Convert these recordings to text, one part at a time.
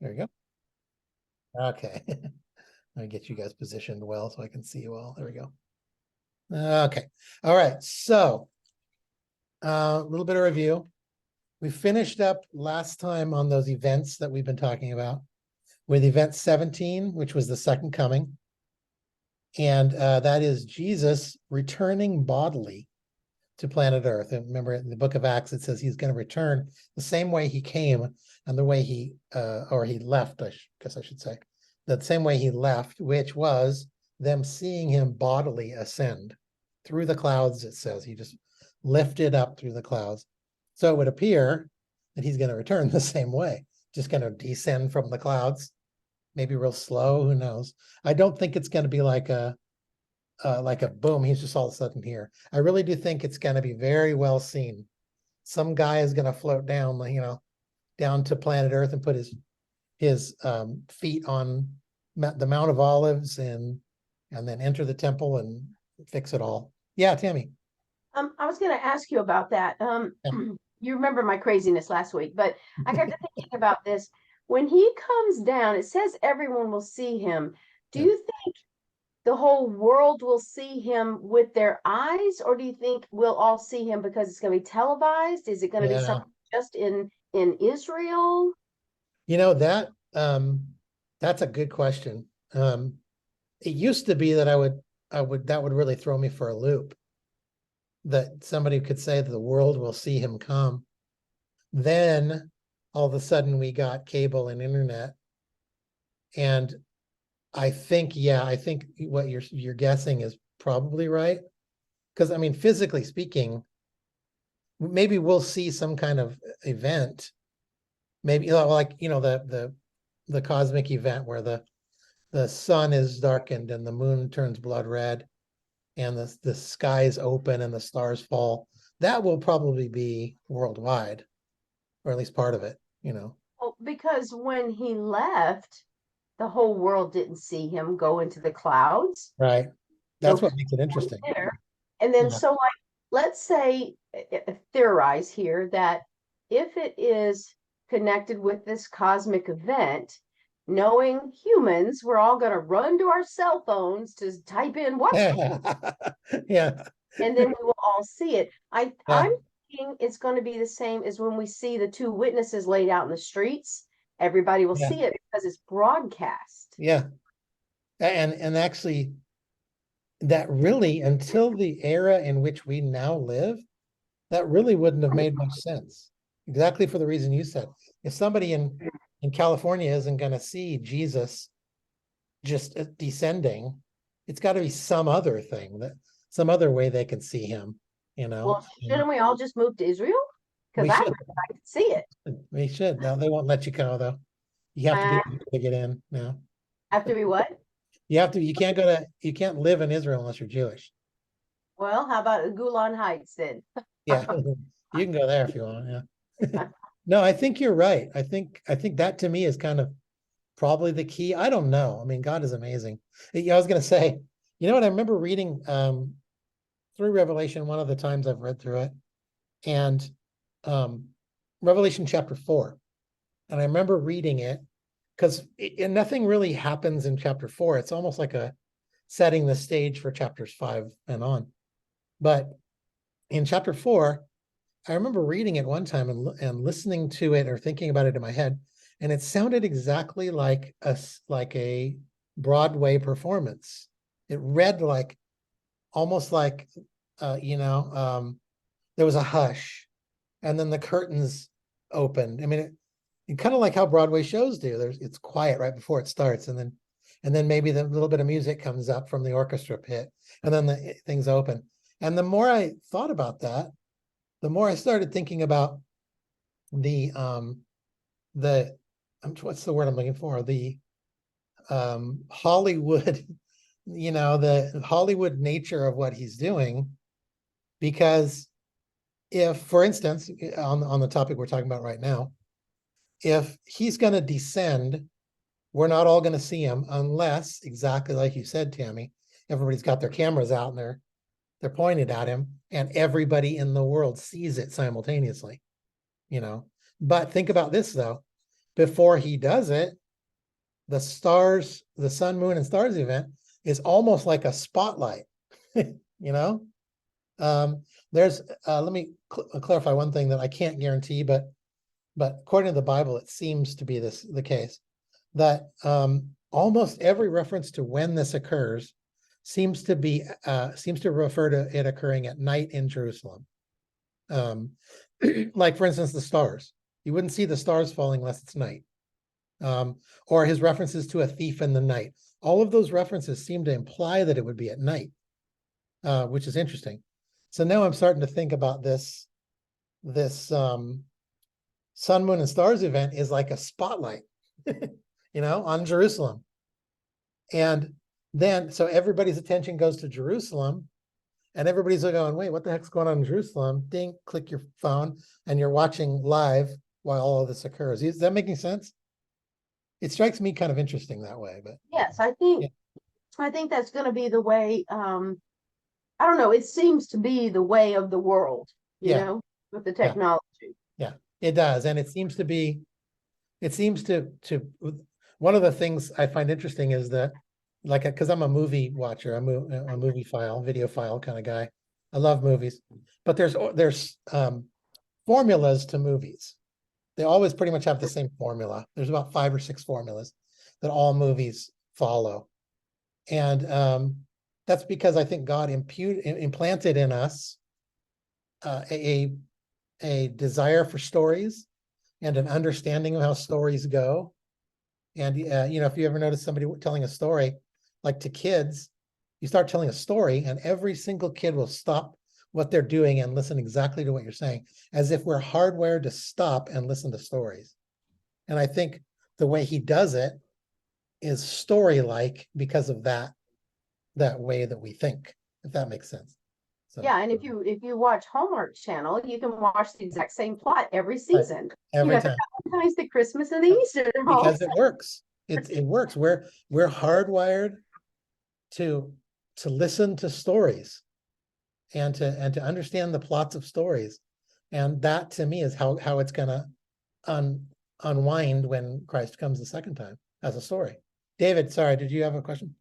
There you go. Okay. Let me get you guys positioned well so I can see you all. There we go. Okay. All right. So a little bit of review. We finished up last time on those events that we've been talking about with event 17, which was the second coming. And that is Jesus returning bodily to planet Earth. And remember, in the book of Acts, it says he's going to return the same way he came and the way he, or he left, I guess I should say, the same way he left, which was them seeing him bodily ascend through the clouds, it says. He just lifted up through the clouds. So it would appear that he's going to return the same way, just going to descend from the clouds, maybe real slow, who knows? I don't think it's going to be like a boom, he's just all of a sudden here. I really do think it's going to be very well seen. Some guy is going to float down, down to planet Earth and put his feet on the Mount of Olives and then enter the temple and fix it all. Yeah, Tammy. I was going to ask you about that. Yeah. You remember my craziness last week, but I got to thinking about this. When he comes down, it says everyone will see him. Do you think the whole world will see him with their eyes, or do you think we'll all see him because it's going to be televised? Is it going to be something just in Israel? That's a good question. It used to be that that would really throw me for a loop, that somebody could say that the world will see him come. Then all of a sudden we got cable and internet, and I think what you're guessing is probably right. Because I mean, physically speaking, maybe we'll see some kind of event. Maybe like the cosmic event where the sun is darkened and the moon turns blood red and the sky is open and the stars fall. That will probably be worldwide, or at least part of it, Well, because when he left, the whole world didn't see him go into the clouds. Right. That's what makes it interesting. And then, so like, let's say, theorize here that if it is connected with this cosmic event, knowing humans, we're all going to run to our cell phones to type in what's yeah, and then we will all see it. I'm thinking it's going to be the same as when we see the two witnesses laid out in the streets. Everybody will see it because it's broadcast. Yeah. And actually, that really, until the era in which we now live, that really wouldn't have made much sense. Exactly for the reason you said. If somebody in California isn't going to see Jesus just descending, it's got to be some other thing, some other way they can see him, Well, shouldn't we all just move to Israel? Because I could see it. We should. No, they won't let you go though. You have to be able to get in now. Have to be what? You can't live in Israel unless you're Jewish. Well, how about Golan Heights then? Yeah, you can go there if you want. Yeah. No, I think you're right. I think that to me is kind of probably the key. I don't know. I mean, God is amazing. I was going to say, what? I remember reading through Revelation one of the times I've read through it, and Revelation chapter 4. And I remember reading it because nothing really happens in chapter 4. It's almost like a setting the stage for chapters 5 and on. But in chapter 4, I remember reading it one time and listening to it or thinking about it in my head, and it sounded exactly like a Broadway performance. It read almost like there was a hush, and then the curtains opened. I mean, it kind of like how Broadway shows do. It's quiet right before it starts, and then maybe the little bit of music comes up from the orchestra pit, and then the things open. And the more I thought about that, the more I started thinking about the what's the word I'm looking for? The Hollywood, the Hollywood nature of what he's doing. Because if, for instance, on the topic we're talking about right now, if he's going to descend, we're not all going to see him unless, exactly like you said, Tammy, everybody's got their cameras out and they're pointed at him, and everybody in the world sees it simultaneously. But think about this though. before he does it, the stars, the sun, moon, and stars event is almost like a spotlight, you know? There's, let me clarify one thing that I can't guarantee, but according to the Bible, it seems to be the case that almost every reference to when this occurs seems to refer to it occurring at night in Jerusalem. Like for instance, the stars. You wouldn't see the stars falling unless it's night. Or his references to a thief in the night. All of those references seem to imply that it would be at night, which is interesting. So now I'm starting to think about this sun, moon, and stars event is like a spotlight, on Jerusalem. And then, so everybody's attention goes to Jerusalem, and everybody's going, wait, what the heck's going on in Jerusalem? Ding, click your phone, and you're watching live while all of this occurs. Is that making sense? It strikes me kind of interesting that way, but yes, I think that's going to be the way. I don't know. It seems to be the way of the world, with the technology. Yeah, it does. And it seems to one of the things I find interesting is that, like, because I'm a movie watcher, I'm a movie file, video file kind of guy. I love movies, but there's formulas to movies. They always pretty much have the same formula. There's about 5 or 6 formulas that all movies follow. And that's because I think God implanted in us a desire for stories and an understanding of how stories go. And if you ever notice somebody telling a story, like to kids, you start telling a story and every single kid will stop what they're doing and listen exactly to what you're saying, as if we're hardwired to stop and listen to stories. And I think the way he does it is story-like because of that way that we think, if that makes sense. So, yeah, and if you watch Hallmark Channel, you can watch the exact same plot every season. Every time. The Valentine's, the Christmas, and the Easter. Because it works. It works. We're hardwired to listen to stories and to understand the plots of stories. And that to me is how it's gonna unwind when Christ comes the second time as a story. David, sorry, did you have a question?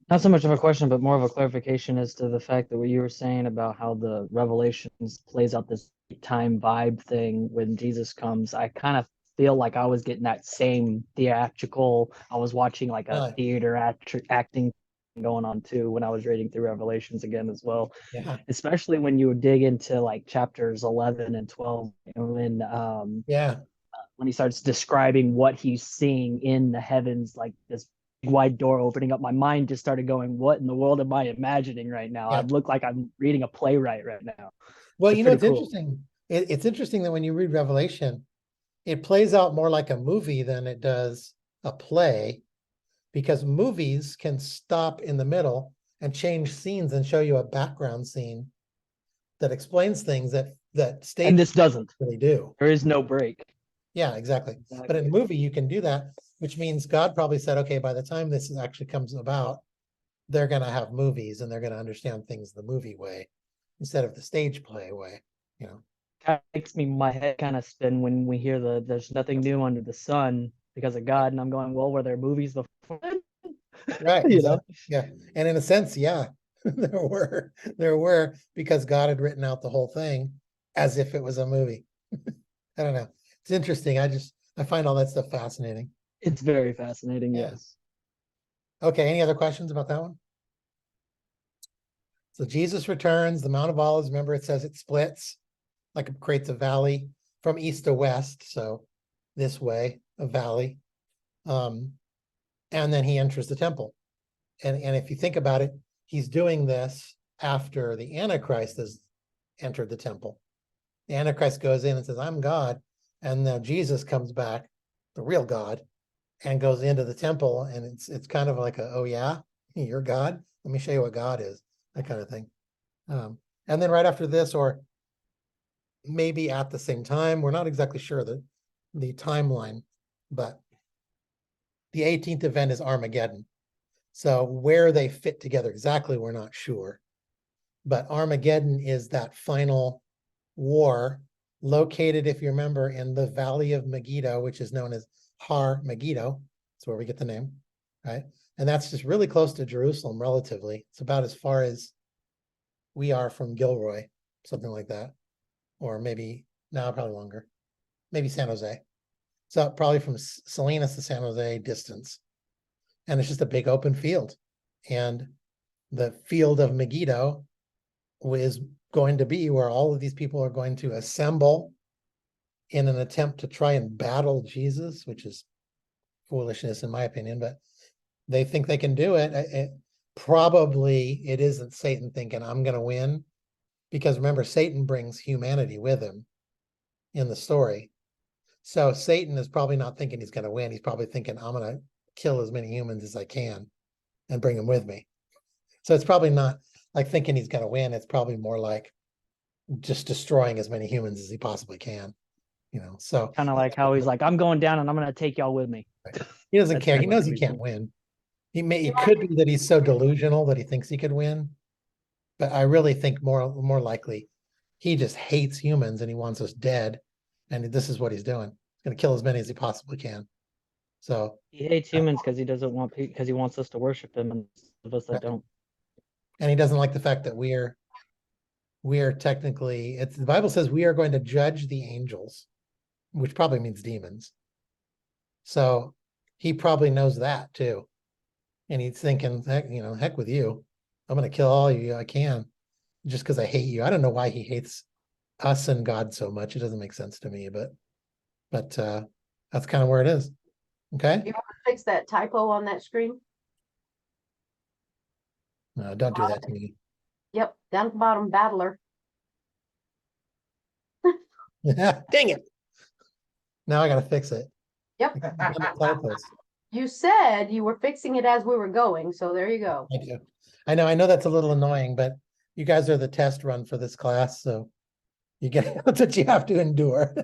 Not so much of a question, but more of a clarification as to the fact that what you were saying about how the Revelations plays out this time vibe thing when Jesus comes. I kind of feel like I was getting that same theatrical. I was watching like a theater acting going on too when I was reading through Revelations again as well. Yeah. Especially when you would dig into like chapters 11 and 12 and when he starts describing what he's seeing in the heavens, like this wide door opening up, my mind just started going, what in the world am I imagining right now? I look like I'm reading a playwright right now. Well, it's cool. Interesting. It's interesting that when you read Revelation, it plays out more like a movie than it does a play, because movies can stop in the middle and change scenes and show you a background scene that explains things that stage. And this doesn't really do. There is no break. Yeah, exactly. But in a movie, you can do that, which means God probably said, okay, by the time this actually comes about, they're going to have movies and they're going to understand things the movie way instead of the stage play way, Kind of makes my head kind of spin when we hear there's nothing new under the sun because of God. And I'm going, well, were there movies before? Right. Yeah. And in a sense, yeah, there were, because God had written out the whole thing as if it was a movie. I don't know. It's interesting. I find all that stuff fascinating. It's very fascinating. Yeah. Yes. Okay. Any other questions about that one? So Jesus returns, the Mount of Olives. Remember, it says it splits, like it creates a valley from east to west. So this way, a valley. And then he enters the temple. And if you think about it, he's doing this after the Antichrist has entered the temple. The Antichrist goes in and says, I'm God. And now Jesus comes back, the real God, and goes into the temple. And it's kind of like oh yeah, you're God? Let me show you what God is, that kind of thing. And then right after this, or maybe at the same time, we're not exactly sure the timeline, but the 18th event is Armageddon. So where they fit together exactly, we're not sure. But Armageddon is that final war located, if you remember, in the Valley of Megiddo, which is known as Har Megiddo. That's where we get the name, right? And that's just really close to Jerusalem, relatively. It's about as far as we are from Gilroy, something like that. Or maybe, no, probably longer. Maybe San Jose. So probably from Salinas to San Jose distance. And it's just a big open field. And the field of Megiddo is going to be where all of these people are going to assemble in an attempt to try and battle Jesus, which is foolishness in my opinion, but they think they can do it. Probably it isn't Satan thinking I'm going to win, because remember, Satan brings humanity with him in the story. So Satan is probably not thinking he's going to win. He's probably thinking, I'm going to kill as many humans as I can and bring them with me. So it's probably not like thinking he's going to win. It's probably more like just destroying as many humans as he possibly can, so Kind of like how he's like, I'm going down and I'm going to take y'all with me. he doesn't That's care. He kind of knows what he he's can't win. It could be that he's so delusional that he thinks he could win, but I really think more likely he just hates humans and he wants us dead, and this is what he's doing. He's going to kill as many as he possibly can. So He hates humans because he doesn't want because he wants us to worship him, and of us that don't. and he doesn't like the fact that we are technically, the Bible says we are going to judge the angels, which probably means demons. So he probably knows that too. And he's thinking, heck with you. I'm going to kill all of you I can just because I hate you. I don't know why he hates us and God so much. It doesn't make sense to me, but that's kind of where it is. Okay. You want to fix that typo on that screen? No, don't do that to me. Yep, down at the bottom, battler. Dang it. Now I got to fix it. Yep. Typos. You said you were fixing it as we were going, so there you go. I do. I know that's a little annoying, but you guys are the test run for this class, so you get that's what you have to endure.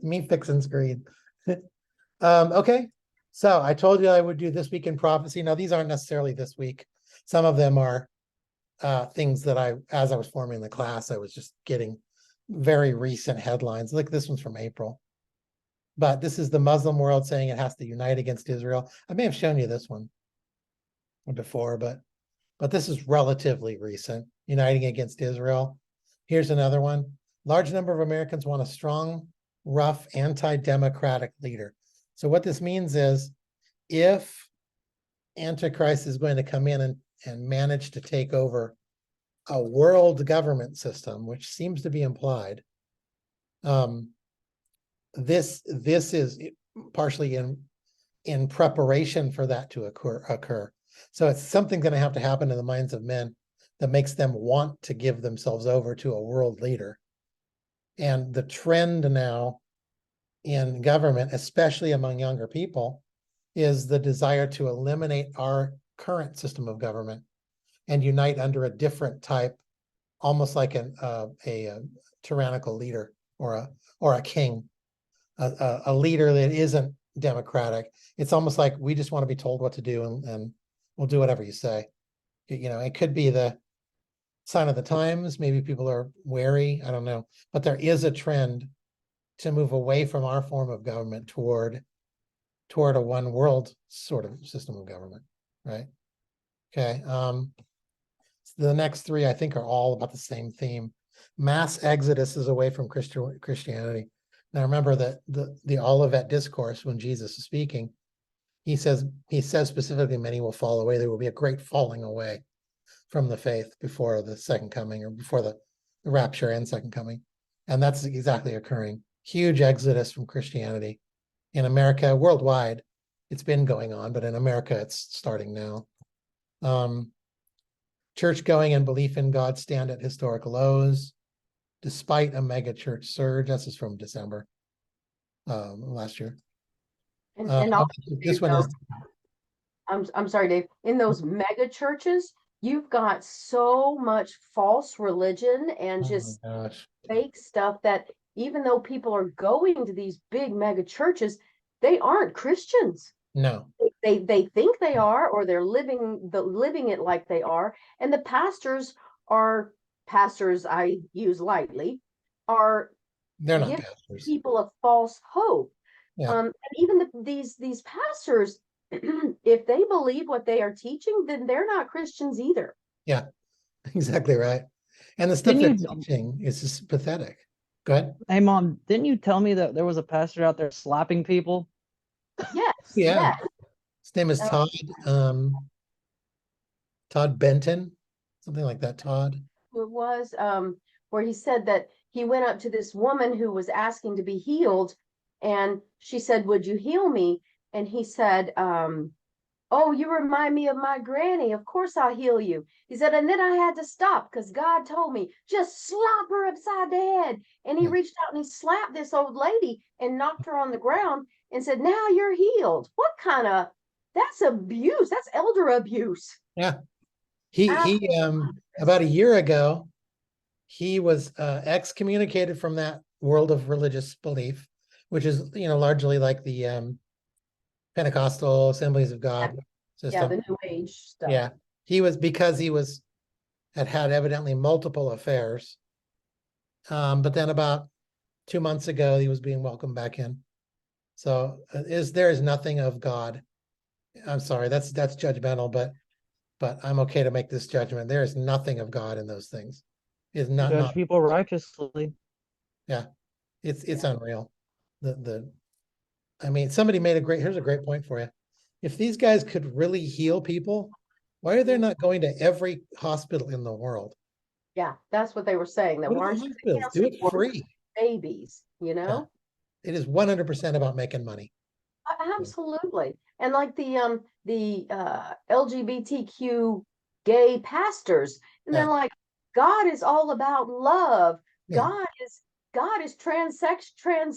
Me fixing screen. Okay. So I told you I would do this week in prophecy. Now these aren't necessarily this week. Some of them are things that as I was forming the class, I was just getting very recent headlines. Like this one's from April. But this is the Muslim world saying it has to unite against Israel. I may have shown you this one before, but this is relatively recent, uniting against Israel. Here's another one. Large number of Americans want a strong, rough, anti-democratic leader. So what this means is if Antichrist is going to come in and manage to take over a world government system, which seems to be implied, this is partially in preparation for that to occur. So it's something going to have to happen in the minds of men that makes them want to give themselves over to a world leader. And the trend now in government, especially among younger people, is the desire to eliminate our current system of government and unite under a different type, almost like a tyrannical leader or a king, a leader that isn't democratic. It's almost like we just want to be told what to do and we'll do whatever you say. It could be the sign of the times. Maybe people are wary. I don't know. But there is a trend to move away from our form of government toward a one world sort of system of government, right? Okay. The next three, I think, are all about the same theme. Mass exodus is away from Christianity. Now remember that the Olivet discourse, when Jesus is speaking, he says specifically many will fall away. There will be a great falling away from the faith before the second coming, or before the rapture and second coming. And that's exactly occurring. Huge exodus from Christianity in America, worldwide. It's been going on, but in America, it's starting now. Church going and belief in God stand at historic lows, despite a mega church surge. This is from December last year. And also, this one is. I'm sorry, Dave. In those mega churches, you've got so much false religion and just fake stuff that even though people are going to these big mega churches, they aren't Christians. No. They think they are, or they're living it like they are. And the pastors, I use lightly, are They're not give pastors. people a false hope. Yeah. And even these pastors, if they believe what they are teaching, then they're not Christians either. Yeah, exactly right. And the stuff Didn't they're you, teaching is just pathetic. Go ahead. hey mom, didn't you tell me that there was a pastor out there slapping people? Yes, Yeah. yes. His name is Uh, Todd Benton, something like that. Todd. it was where he said that he went up to this woman who was asking to be healed, and she said, "Would you heal me?" And he said, "Oh, you remind me of my granny. Of course I'll heal you." He said, and then I had to stop because God told me, just slap her upside the head. And he Yeah. reached out and he slapped this old lady and knocked her on the ground and said, "Now you're healed." What kind of, that's abuse. That's elder abuse. Yeah. I He about a year ago, he was excommunicated from that world of religious belief, which is, largely like the Pentecostal Assemblies of God Yeah, the system. new age stuff. Yeah. Because he had evidently multiple affairs. But then about 2 months ago, he was being welcomed back in. So there is nothing of God. I'm sorry, that's judgmental, but I'm okay to make this judgment. There is nothing of God in those things. It's not Judge people righteously. yeah. It's unreal. I mean, somebody here's a great point for you. If these guys could really heal people, why are they not going to every hospital in the world? Yeah, that's what they were saying. That Go to the weren't hospitals, do it free. babies, Yeah. It is 100% about making money. Absolutely. And like the LGBTQ gay pastors, and they're Yeah. like, God is all about love. Yeah. God is transgender,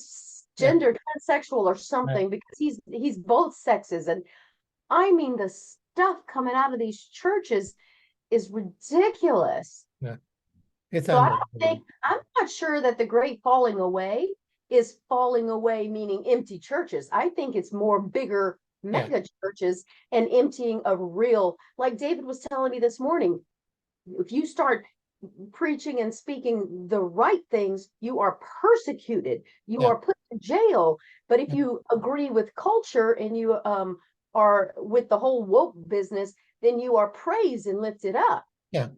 Yeah. transsexual or something, because he's both sexes. And I mean, the stuff coming out of these churches is ridiculous. Yeah. It's So I don't unbelievable. think, I'm not sure that the great falling away is falling away, meaning empty churches. I think it's more bigger mega churches and emptying of real, like David was telling me this morning, if you start preaching and speaking the right things, you are persecuted, you Yeah. are put in jail. But if you agree with culture and you are with the whole woke business, then you are praised and lifted up. Yeah.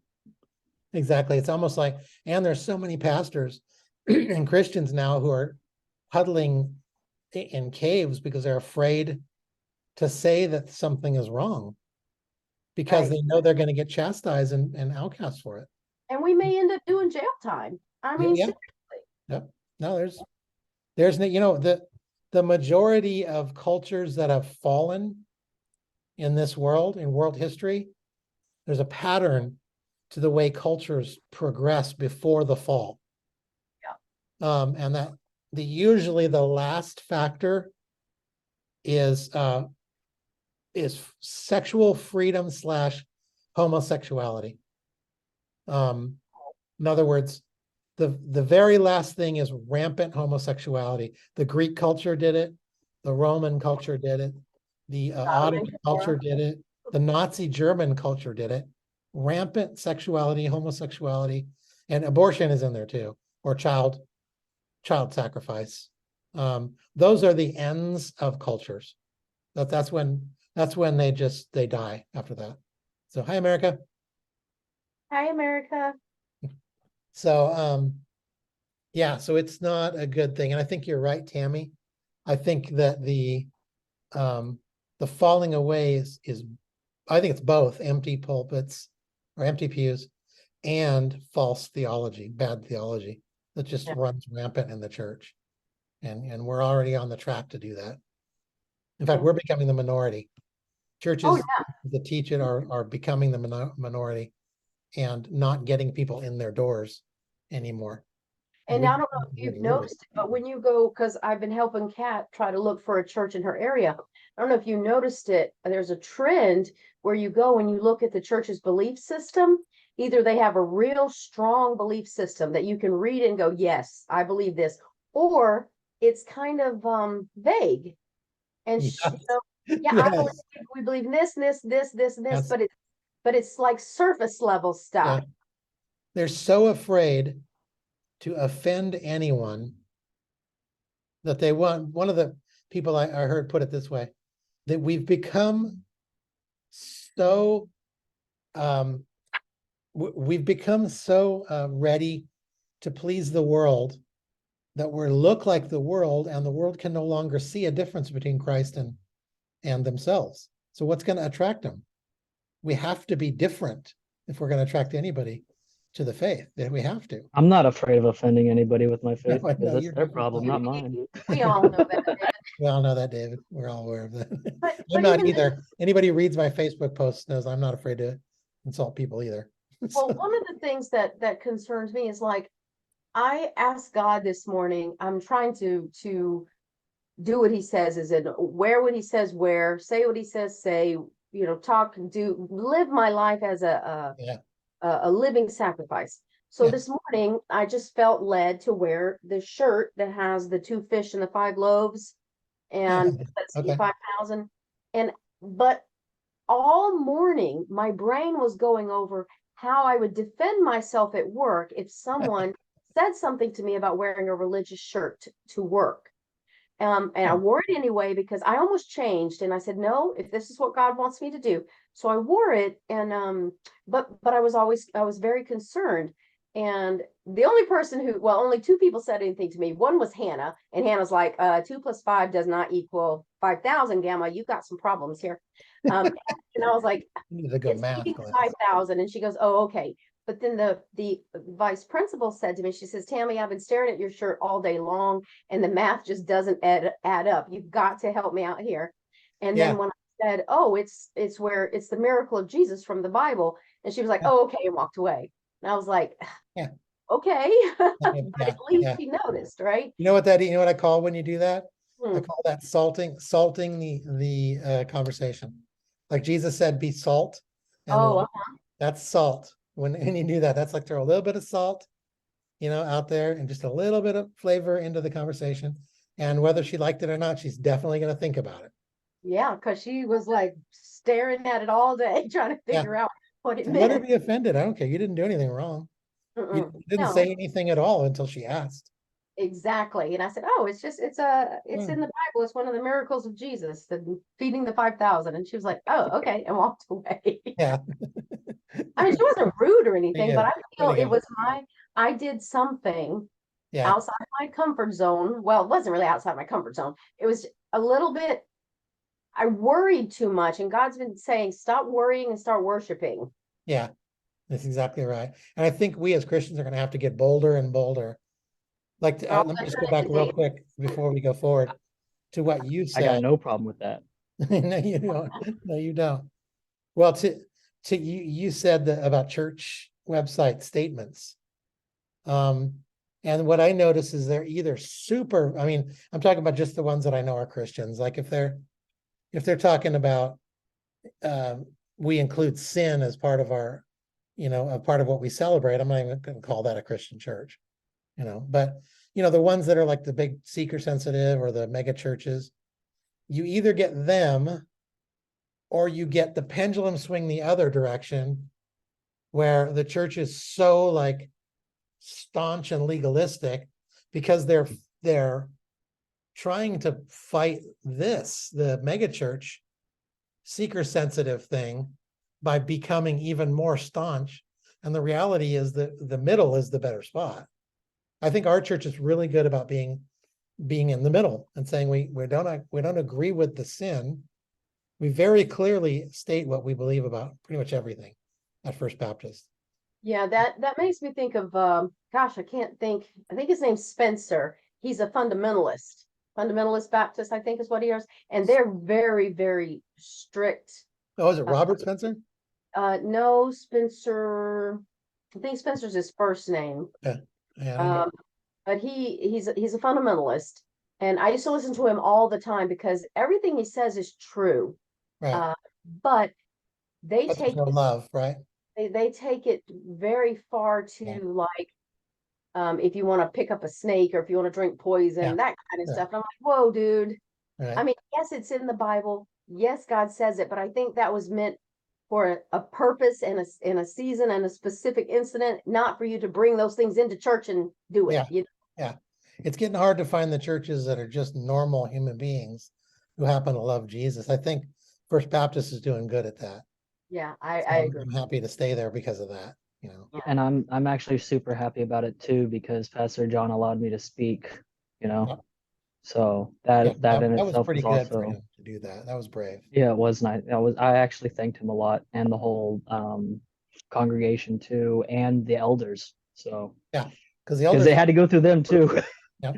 Exactly. It's almost like, and there's so many pastors and Christians now who are huddling in caves because they're afraid to say that something is wrong because Right. they know they're going to get chastised and outcast for it. And we may end up doing jail time. I mean, Yeah. seriously. Yep. No, there's the majority of cultures that have fallen in this world, in world history, there's a pattern to the way cultures progress before the fall. And that usually the last factor is sexual freedom / homosexuality. In other words, the very last thing is rampant homosexuality. The Greek culture did it, the Roman culture did it, the Ottoman culture did it, the Nazi German culture did it. Rampant sexuality, homosexuality, and abortion is in there too, or child sacrifice. Those are the ends of cultures. That's when they die after that. So hi America. Hi, America. So yeah, so it's not a good thing. And I think you're right, Tammy. I think that the falling away is I think it's both empty pulpits or empty pews and false theology, bad theology that just runs rampant in the church. And we're already on the track to do that. In fact, we're becoming the minority. Churches that teach it are becoming the minority and not getting people in their doors anymore. And I don't know if you've noticed it, but when you go, because I've been helping Kat try to look for a church in her area. I don't know if you noticed it. There's a trend where you go and you look at the church's belief system. Either they have a real strong belief system that you can read and go, yes, I believe this, or it's kind of vague. And I believe we believe in this, this, this, this, and this, but it's like surface level stuff. They're so afraid to offend anyone that they want, one of the people I heard put it this way, that we've become so, we've become so ready to please the world that we look like the world, and the world can no longer see a difference between Christ and themselves. So what's going to attract them? We have to be different if we're going to attract anybody to the faith. That we have to. I'm not afraid of offending anybody with my faith I because know, that's you're their not. problem, not mine. We all know that. We all know that, David. We're all aware of that. But I'm not even either. Anybody who reads my Facebook posts knows I'm not afraid to insult people either. well, one of the things that concerns me is like, I asked God this morning, I'm trying to do what he says, is it wear what he says wear, say what he says say, talk, do, live my life as Yeah. a living sacrifice. So Yeah. this morning I just felt led to wear the shirt that has the 2 fish and the 5 loaves and that's Okay. 5,000. But all morning my brain was going over how I would defend myself at work if someone said something to me about wearing a religious shirt to work. And I wore it anyway because I almost changed, and I said, no, if this is what God wants me to do. So I wore it, and but I was very concerned. And the only person only 2 people said anything to me. One was Hannah, and Hannah's like, 2 + 5 does not equal 5,000, Gamma. You've got some problems here. And I was like, You need to go it's math equal class. 5,000. And she goes, oh, okay. But then the vice principal said to me, she says, Tammy, I've been staring at your shirt all day long, and the math just doesn't add up. You've got to help me out here. And Yeah. then when I said, oh, it's the miracle of Jesus from the Bible, and she was like, Yeah. oh, okay, and walked away. And I was like, Yeah. okay, but Yeah. at least Yeah. she noticed, right? You know what I call when you do that? I call that salting the conversation. Like Jesus said, be salt and Oh, light. That's salt. When you do that, that's like throw a little bit of salt, out there and just a little bit of flavor into the conversation. And whether she liked it or not, she's definitely going to think about it. yeah, because she was like staring at it all day, trying to figure out what it And let her meant. be offended. I don't care. You didn't do anything wrong. You didn't No. say anything at all until she asked. Exactly. And I said, oh, it's in the Bible. It's one of the miracles of Jesus, the feeding the 5,000. And she was like, oh, okay, and walked away. Yeah. I mean, she wasn't rude or anything, but Yeah. I feel it was I did something Yeah. outside my comfort zone. Well, it wasn't really outside my comfort zone. It was a little bit, I worried too much. And God's been saying, stop worrying and start worshiping. Yeah. That's exactly right. And I think we as Christians are going to have to get bolder and bolder. Like, let me just go back real quick before we go forward to what you said. I got no problem with that. No, you don't. No, you don't. Well, you said that about church website statements. And what I notice is they're either super, I mean, I'm talking about just the ones that I know are Christians. Like if they're talking about, we include sin as part of our, a part of what we celebrate, I'm not even going to call that a Christian church, but the ones that are like the big seeker sensitive or the mega churches, you either get them or you get the pendulum swing the other direction, where the church is so like staunch and legalistic because they're trying to fight the mega church seeker sensitive thing by becoming even more staunch. And the reality is that the middle is the better spot. I think our church is really good about being in the middle and saying we don't agree with the sin. We very clearly state what we believe about pretty much everything at First Baptist. Yeah, that makes me think of gosh, I think his name's Spencer. He's a fundamentalist Baptist, I think is what he is, and they're very, very strict. Oh, is it Robert Spencer? No, Spencer, I think Spencer's his first name. Yeah, but he's a fundamentalist, and I used to listen to him all the time because everything he says is true. right. But they But take no love, right? they take it very far to like, if you want to pick up a snake or if you want to drink poison, that kind of stuff. And I'm like, whoa, dude. Right. I mean, yes, it's in the Bible. Yes, God says it, but I think that was meant for a purpose and a season and a specific incident, not for you to bring those things into church and do it. Yeah. it's getting hard to find the churches that are just normal human beings who happen to love Jesus. I think First Baptist is doing good at that. Yeah, So I agree. I'm happy to stay there because of that, you know. Yeah. And I'm actually super happy about it too, because Pastor John allowed me to speak, you know. Yep. So Yeah, that in that was itself pretty was good for also, him to do that. That was brave. yeah, it was nice. I actually thanked him a lot, and the whole congregation too, and the elders. So Yeah, because the because elders, they had to go through them too. yeah,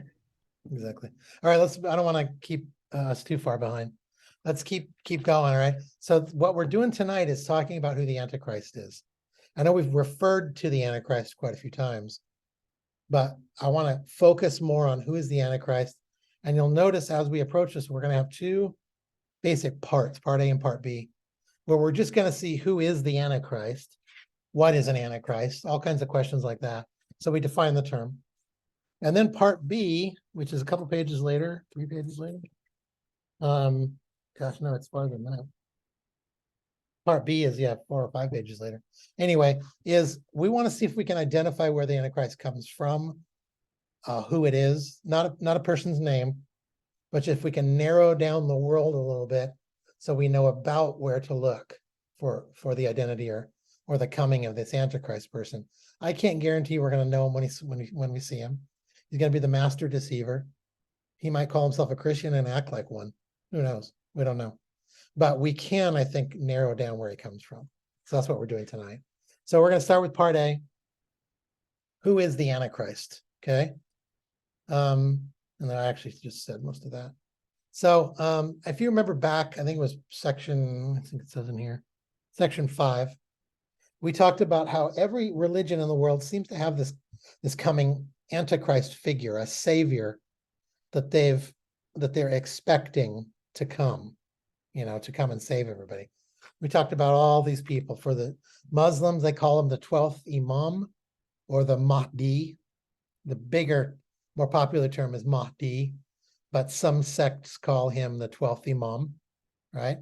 exactly. All right, I don't want to keep us too far behind. Let's keep going, all right? So what we're doing tonight is talking about who the Antichrist is. I know we've referred to the Antichrist quite a few times, but I want to focus more on who is the Antichrist. And you'll notice as we approach this, we're going to have two basic parts, part A and part B, where we're just going to see who is the Antichrist, what is an Antichrist, all kinds of questions like that. So we define the term. And then part B, which is a couple pages later, 3 pages later. Gosh, no, it's farther than that. Part B is, yeah, 4 or 5 pages later. Anyway, is we want to see if we can identify where the Antichrist comes from, who it is, not a person's name, but if we can narrow down the world a little bit so we know about where to look for the identity or the coming of this Antichrist person. I can't guarantee we're going to know him when we see him. He's going to be the master deceiver. He might call himself a Christian and act like one. Who knows? We don't know. But we can, I think, narrow down where he comes from. So that's what we're doing tonight. So we're going to start with part A. Who is the Antichrist? Okay. And then I actually just said most of that. So if you remember back, I think it was section, I think it says in here, section 5, we talked about how every religion in the world seems to have this coming Antichrist figure, a savior that they're expecting to come, to come and save everybody. We talked about all these people. For the Muslims, they call him the 12th Imam or the Mahdi. The bigger, more popular term is Mahdi, but some sects call him the 12th Imam, right?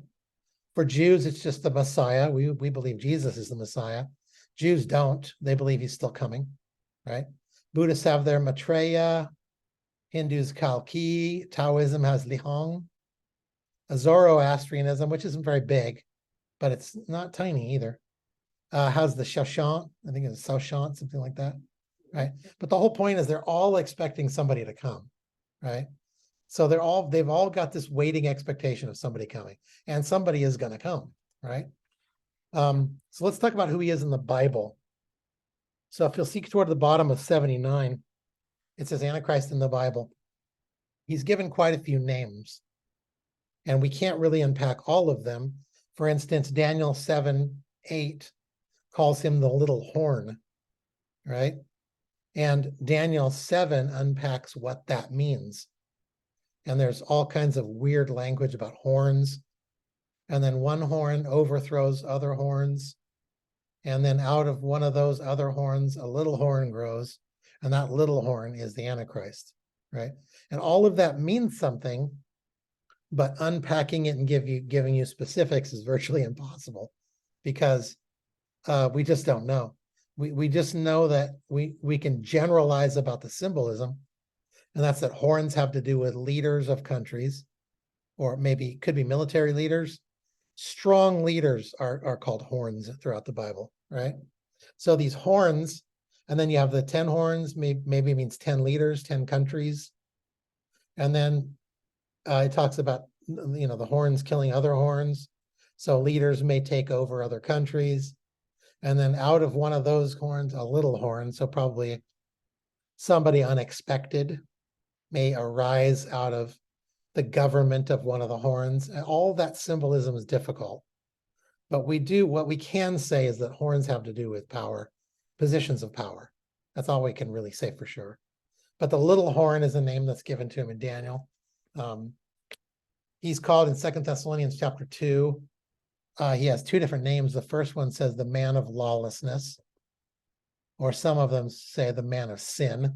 For Jews, it's just the Messiah. We believe Jesus is the Messiah. Jews don't. They believe he's still coming, right? Buddhists have their Maitreya. Hindus Kalki. Taoism has Lihong. Zoroastrianism, which isn't very big, but it's not tiny either, has the Shashant. I think it's Shashant, something like that, right? But the whole point is they're all expecting somebody to come, right? So they've all got this waiting expectation of somebody coming, and somebody is going to come, right? So let's talk about who he is in the Bible. So if you'll see toward the bottom of 79, it says Antichrist in the Bible. He's given quite a few names, and we can't really unpack all of them. For instance, Daniel 7:8 calls him the little horn, right? And Daniel 7 unpacks what that means. And there's all kinds of weird language about horns. And then one horn overthrows other horns. And then out of one of those other horns, a little horn grows. And that little horn is the Antichrist, right? And all of that means something, but unpacking it and giving you specifics is virtually impossible, because we just don't know. We just know that we can generalize about the symbolism, and that's that horns have to do with leaders of countries, or maybe could be military leaders. Strong leaders are called horns throughout the Bible, right? So these horns, and then you have the 10 horns, maybe means 10 leaders, 10 countries. And then it talks about, the horns killing other horns. So leaders may take over other countries. And then out of one of those horns, a little horn, so probably somebody unexpected may arise out of the government of one of the horns. And all that symbolism is difficult. But what we can say is that horns have to do with power, positions of power. That's all we can really say for sure. But the little horn is a name that's given to him in Daniel. He's called in 2 Thessalonians chapter 2. He has 2 different names. The first one says the man of lawlessness, or some of them say the man of sin.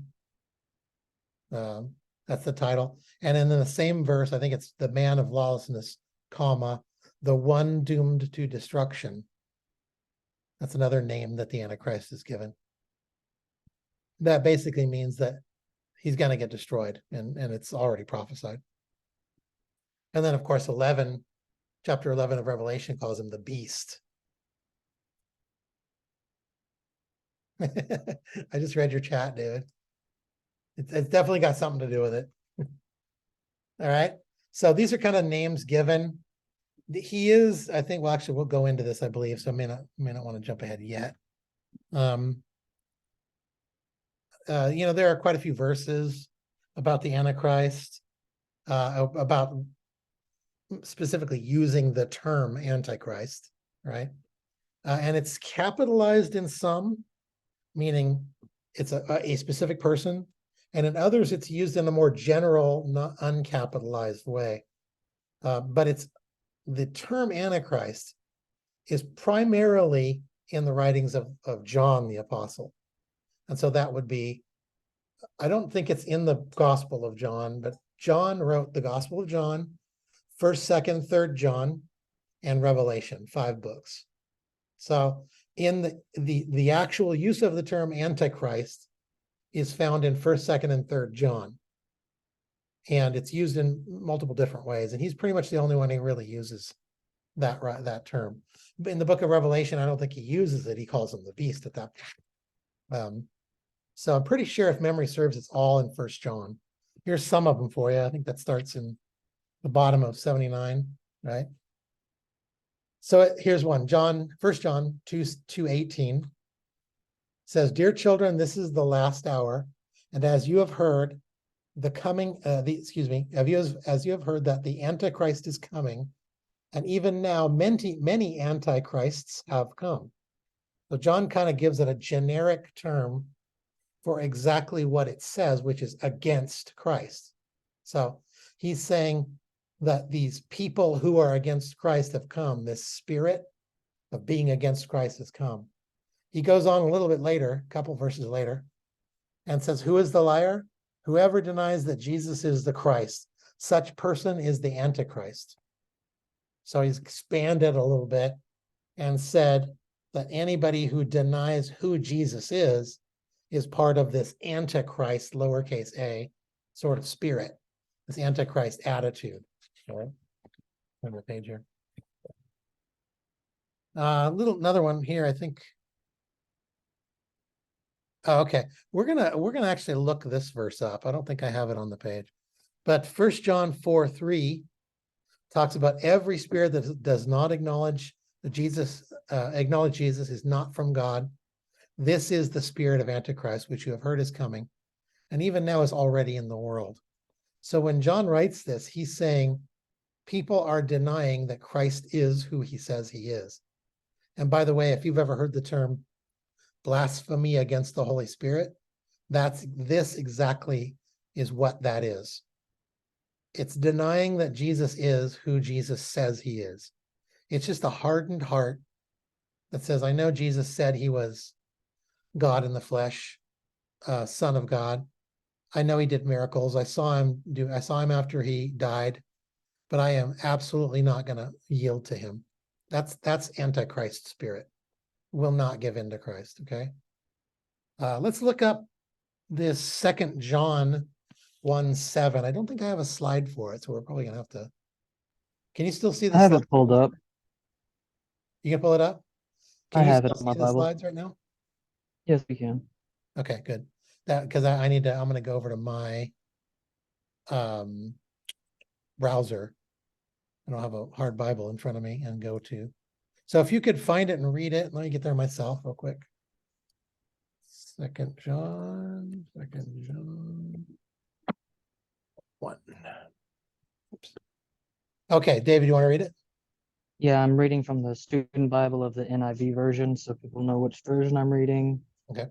That's the title. And then in the same verse, I think it's the man of lawlessness, comma, the one doomed to destruction. That's another name that the Antichrist is given. That basically means that he's going to get destroyed, and it's already prophesied. And then, of course, chapter 11 of Revelation calls him the beast. I just read your chat, David. It's definitely got something to do with it. All right. So these are kind of names given. He is, I think, well, actually, we'll go into this, I believe. So I may not want to jump ahead yet. There are quite a few verses about the Antichrist, about specifically using the term Antichrist, right? And it's capitalized in some, meaning it's a specific person, and in others it's used in a more general, not uncapitalized way. But it's the term Antichrist is primarily in the writings of John the Apostle. And so that would be, I don't think it's in the Gospel of John, but John wrote the Gospel of John, 1st, 2nd, 3rd John, and Revelation, 5 books. So in the actual use of the term Antichrist is found in 1st, 2nd, and 3rd John. And it's used in multiple different ways. And he's pretty much the only one who really uses that term. But in the book of Revelation, I don't think he uses it. He calls him the beast at that point. So I'm pretty sure, if memory serves, it's all in 1st John. Here's some of them for you. I think that starts in the bottom of 79, right? So here's one. 1 John 2:18 says, "Dear children, this is the last hour, and as you have heard as you have heard that the Antichrist is coming, and even now many antichrists have come." So John kind of gives it a generic term for exactly what it says, which is against Christ. So he's saying that these people who are against Christ have come. This spirit of being against Christ has come. He goes on a little bit later, a couple verses later, and says, "Who is the liar? Whoever denies that Jesus is the Christ, such person is the Antichrist." So he's expanded a little bit and said that anybody who denies who Jesus is part of this Antichrist, lowercase a, sort of spirit, this Antichrist attitude. All right, on the page here. Another one here, I think. Oh, okay, we're gonna actually look this verse up. I don't think I have it on the page, but 1 John 4:3 talks about every spirit that does not acknowledge Jesus is not from God. This is the spirit of Antichrist, which you have heard is coming, and even now is already in the world. So when John writes this, he's saying people are denying that Christ is who he says he is. And by the way, if you've ever heard the term blasphemy against the Holy Spirit, this exactly is what that is. It's denying that Jesus is who Jesus says he is. It's just a hardened heart that says, I know Jesus said he was God in the flesh, Son of God. I know he did miracles. I saw him after he died, but I am absolutely not going to yield to him. That's Antichrist spirit. Will not give in to Christ. Okay. Let's look up this 2 John 1:7. I don't think I have a slide for it, so we're probably gonna have to. Can you still see the I have slide? it pulled up. You can pull it up? I Can you have it still on my see the Bible. slides right now? Yes, we can. Okay, good. Because I'm gonna go over to my browser. I don't have a hard Bible in front of me and go to. So if you could find it and read it, let me get there myself real quick. 2 John 1. Oops. Okay, David, you want to read it? Yeah, I'm reading from the Student Bible of the NIV version, so people know which version I'm reading. Okay.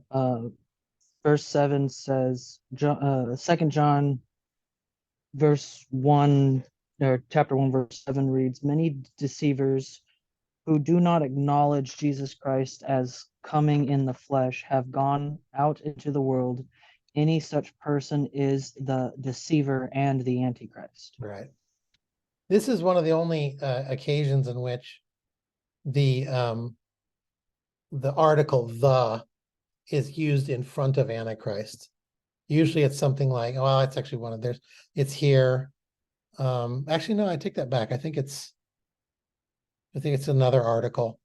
Verse 7 says, 2 John verse 1, or chapter 1, verse 7 reads, "Many deceivers who do not acknowledge Jesus Christ as coming in the flesh have gone out into the world. Any such person is the deceiver and the Antichrist." Right. This is one of the only occasions in which the article "the" is used in front of Antichrist. Usually it's something like, well, it's actually one of theirs. It's here. Actually, no, I take that back. I think it's another article.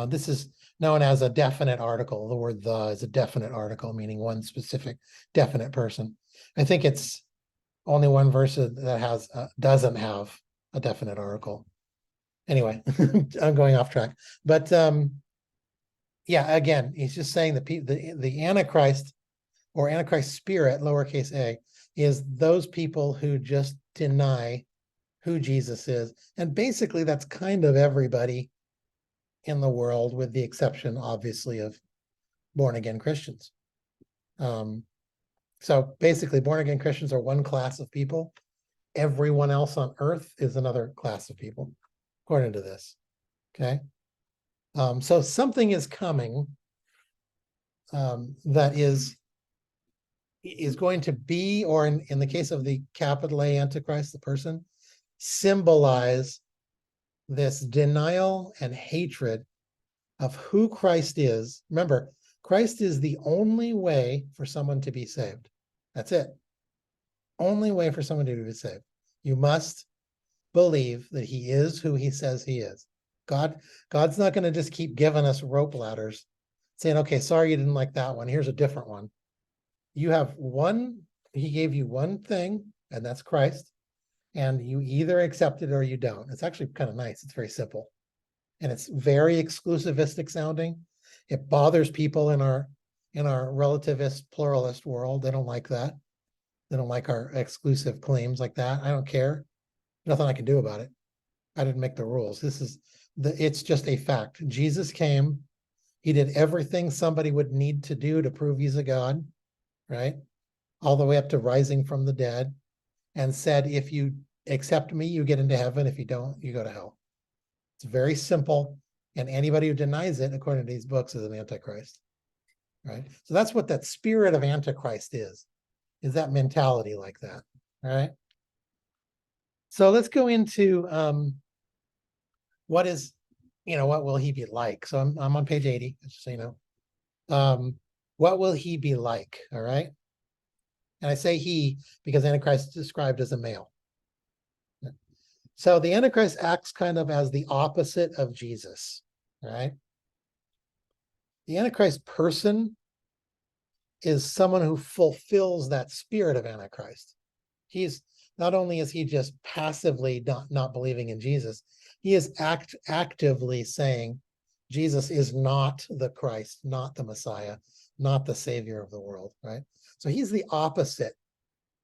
This is known as a definite article. The word "the" is a definite article, meaning one specific definite person. I think it's only one verse that doesn't have a definite article. Anyway, I'm going off track. But yeah, again, he's just saying the Antichrist or Antichrist spirit, lowercase a, is those people who just deny who Jesus is. And basically that's kind of everybody in the world, with the exception, obviously, of born-again Christians. So basically, born-again Christians are one class of people. Everyone else on earth is another class of people, according to this. Okay. So something is coming that is going to be, or in the case of the capital A Antichrist, the person, symbolize this denial and hatred of who Christ is. Remember, Christ is the only way for someone to be saved. That's it. Only way for someone to be saved. You must believe that he is who he says he is. God's not going to just keep giving us rope ladders saying, okay, sorry you didn't like that one. Here's a different one. You have one, he gave you one thing, and that's Christ. And you either accept it or you don't. It's actually kind of nice. It's very simple. And it's very exclusivistic sounding. It bothers people in our relativist pluralist world. They don't like that. They don't like our exclusive claims like that. I don't care. Nothing I can do about it. I didn't make the rules. It's just a fact. Jesus came. He did everything somebody would need to do to prove he's a God, right? All the way up to rising from the dead, and said, if you accept me, you get into heaven. If you don't, you go to hell. It's very simple. And anybody who denies it, according to these books, is an Antichrist, right? So that's what that spirit of Antichrist is that mentality like that, all right? So let's go into what will he be like? So I'm on page 80, just so you know. What will he be like, all right? And I say he because Antichrist is described as a male. So the Antichrist acts kind of as the opposite of Jesus, right? The Antichrist person is someone who fulfills that spirit of Antichrist. He's not only is he just passively not believing in Jesus, he is actively saying Jesus is not the Christ, not the Messiah, not the Savior of the world, right? So he's the opposite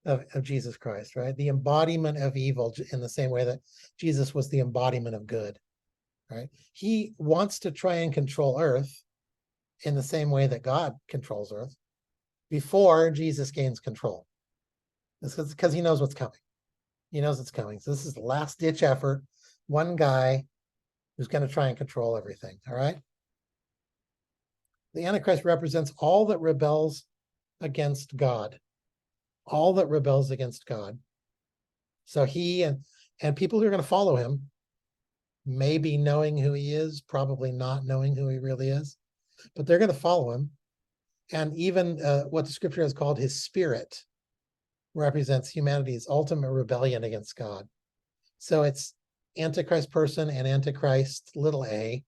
of Jesus Christ, right? The embodiment of evil, in the same way that Jesus was the embodiment of good, right? He wants to try and control earth in the same way that God controls earth before Jesus gains control. It's because he knows what's coming. He knows it's coming. So this is the last ditch effort. One guy who's going to try and control everything, all right? The Antichrist represents all that rebels against God. All that rebels against God. So he and people who are going to follow him, maybe knowing who he is, probably not knowing who he really is, but they're going to follow him. And even what the scripture has called his spirit represents humanity's ultimate rebellion against God. So it's Antichrist person and Antichrist little a,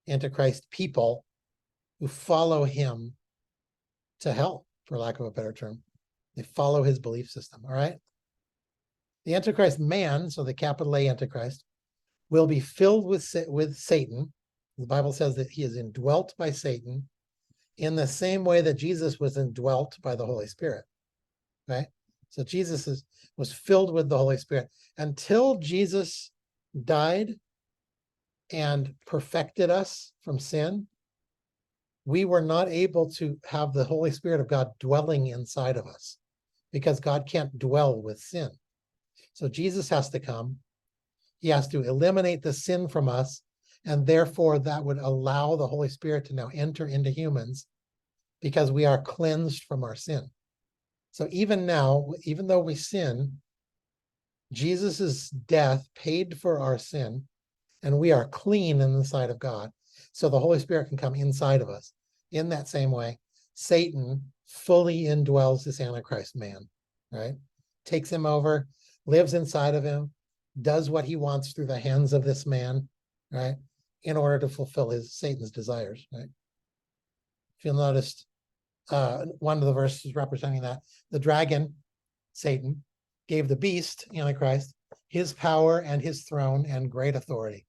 Antichrist people who follow him to hell, for lack of a better term. They follow his belief system, all right? The Antichrist man, so the capital A Antichrist, will be filled with Satan. The Bible says that he is indwelt by Satan in the same way that Jesus was indwelt by the Holy Spirit, right? So Jesus was filled with the Holy Spirit. Until Jesus died and perfected us from sin, we were not able to have the Holy Spirit of God dwelling inside of us because God can't dwell with sin. So Jesus has to come. He has to eliminate the sin from us, and therefore that would allow the Holy Spirit to now enter into humans because we are cleansed from our sin. So even now, even though we sin, Jesus's death paid for our sin, and we are clean in the sight of God. So the Holy Spirit can come inside of us in that same way. Satan fully indwells this Antichrist man, right? Takes him over, lives inside of him, does what he wants through the hands of this man, right? In order to fulfill Satan's desires, right? If you'll notice, one of the verses representing that, the dragon, Satan, gave the beast, Antichrist, his power and his throne and great authority,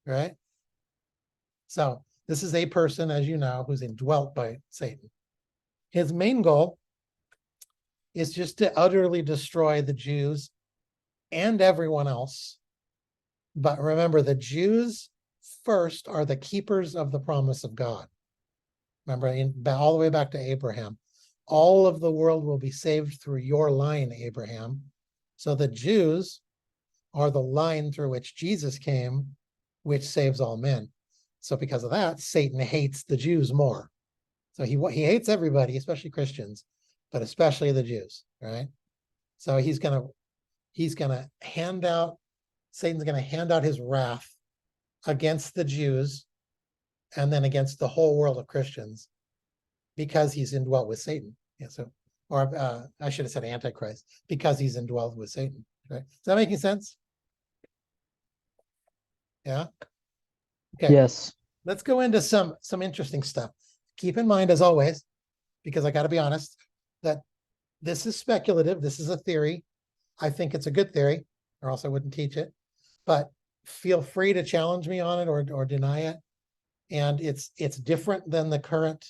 right? So this is a person, as you know, who's indwelt by Satan. His main goal is just to utterly destroy the Jews and everyone else. But remember, the Jews first are the keepers of the promise of God. Remember, all the way back to Abraham, all of the world will be saved through your line, Abraham. So the Jews are the line through which Jesus came, which saves all men. So because of that, Satan hates the Jews more. So he hates everybody, especially Christians, but especially the Jews, right? So he's gonna hand out, Satan's gonna hand out his wrath against the Jews and then against the whole world of Christians because he's indwelt with Satan. Yeah, so, or I should have said Antichrist, because he's indwelt with Satan, right? Is that making sense? Yeah. Okay. Yes. Let's go into some interesting stuff. Keep in mind, as always, because I got to be honest, that this is speculative. This is a theory. I think it's a good theory, or else I wouldn't teach it. But feel free to challenge me on it or deny it. And it's different than the current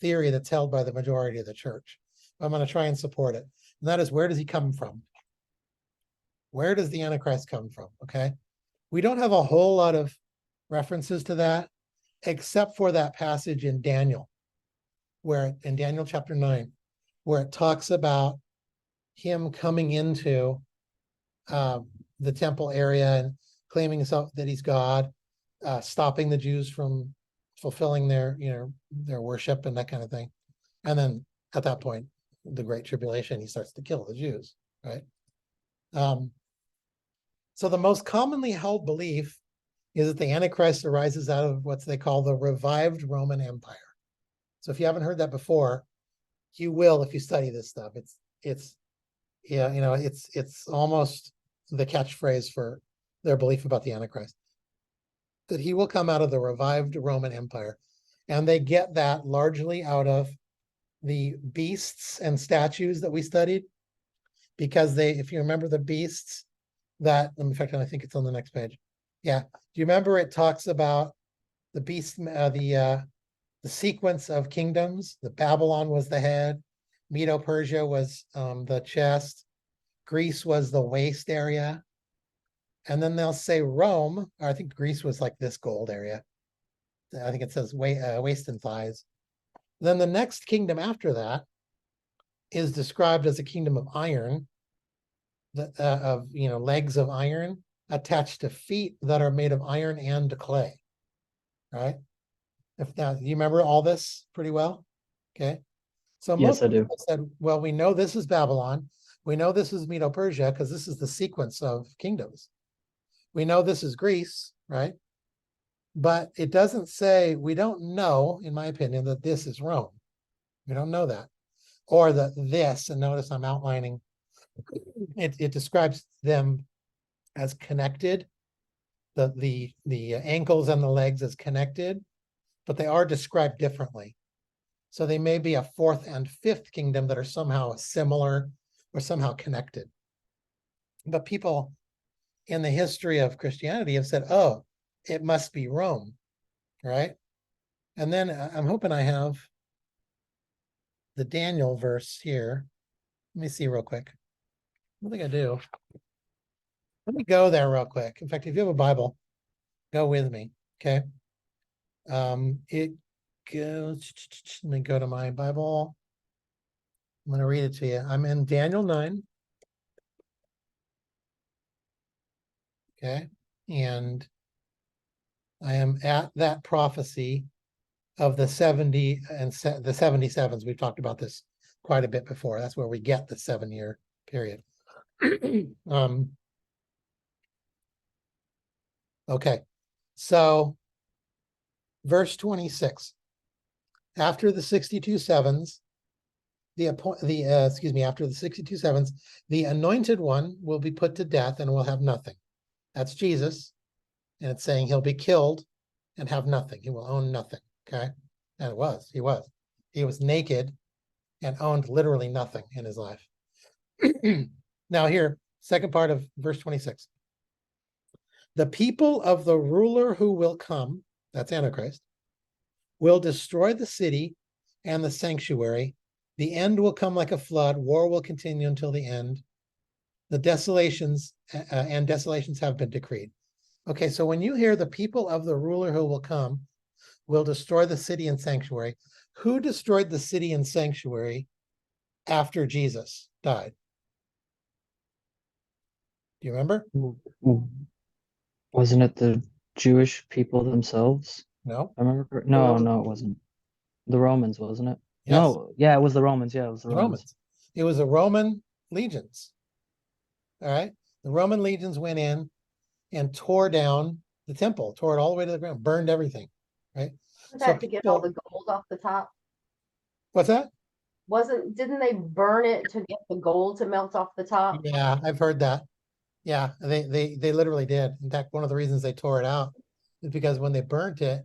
theory that's held by the majority of the church. I'm going to try and support it. And that is, where does he come from? Where does the Antichrist come from? Okay. We don't have a whole lot of references to that, except for that passage in Daniel, where in Daniel chapter 9, where it talks about him coming into the temple area and claiming himself that he's God, stopping the Jews from fulfilling their worship and that kind of thing. And then at that point, the Great Tribulation, he starts to kill the Jews, right? So the most commonly held belief is that the Antichrist arises out of what they call the revived Roman Empire. So if you haven't heard that before, you will if you study this stuff. It's almost the catchphrase for their belief about the Antichrist, that he will come out of the revived Roman Empire. And they get that largely out of the beasts and statues that we studied, because if you remember the beasts, in fact, I think it's on the next page. Yeah. Do you remember it talks about the beast, the sequence of kingdoms? The Babylon was the head, Medo-Persia was the chest, Greece was the waist area, and then they'll say Rome, or I think Greece was like this gold area. I think it says waist and thighs. Then the next kingdom after that is described as a kingdom of iron, legs of iron attached to feet that are made of iron and clay, right? You remember all this pretty well? Okay. So Yes, most I do. people said, well, we know this is Babylon. We know this is Medo-Persia because this is the sequence of kingdoms. We know this is Greece, right? But it doesn't say, we don't know, in my opinion, that this is Rome. We don't know that. Or that this, and notice I'm outlining, it describes them as connected, the ankles and the legs as connected, but they are described differently. So they may be a fourth and fifth kingdom that are somehow similar or somehow connected. But people in the history of Christianity have said, oh, it must be Rome, right? And then I'm hoping I have the Daniel verse here. Let me see real quick. I don't think I do. Let me go there real quick. In fact, if you have a Bible, go with me, okay? It goes, let me go to my Bible. I'm going to read it to you. I'm in Daniel 9. Okay. And I am at that prophecy of the 70 and the 77s. We've talked about this quite a bit before. That's where we get the 7-year period. Okay. So verse 26. after the 62 sevens, after the 62 sevens, the anointed one will be put to death and will have nothing. That's Jesus. And it's saying he'll be killed and have nothing. He will own nothing. Okay. And he was naked and owned literally nothing in his life. Now here, second part of verse 26. The people of the ruler who will come, that's Antichrist, will destroy the city and the sanctuary. The end will come like a flood. War will continue until the end. The desolations have been decreed. Okay, so when you hear the people of the ruler who will come will destroy the city and sanctuary, who destroyed the city and sanctuary after Jesus died? Do you remember? Wasn't it the Jewish people themselves? No. I remember. No, it wasn't. The Romans, wasn't it? Yes. No, yeah, it was the Romans. Yeah, it was the Romans. It was the Roman legions. All right. The Roman legions went in and tore down the temple, tore it all the way to the ground, burned everything. Right. Was that to get all the gold off the top? What's that? Didn't they burn it to get the gold to melt off the top? Yeah, I've heard that. Yeah, they literally did. In fact, one of the reasons they tore it out is because when they burnt it,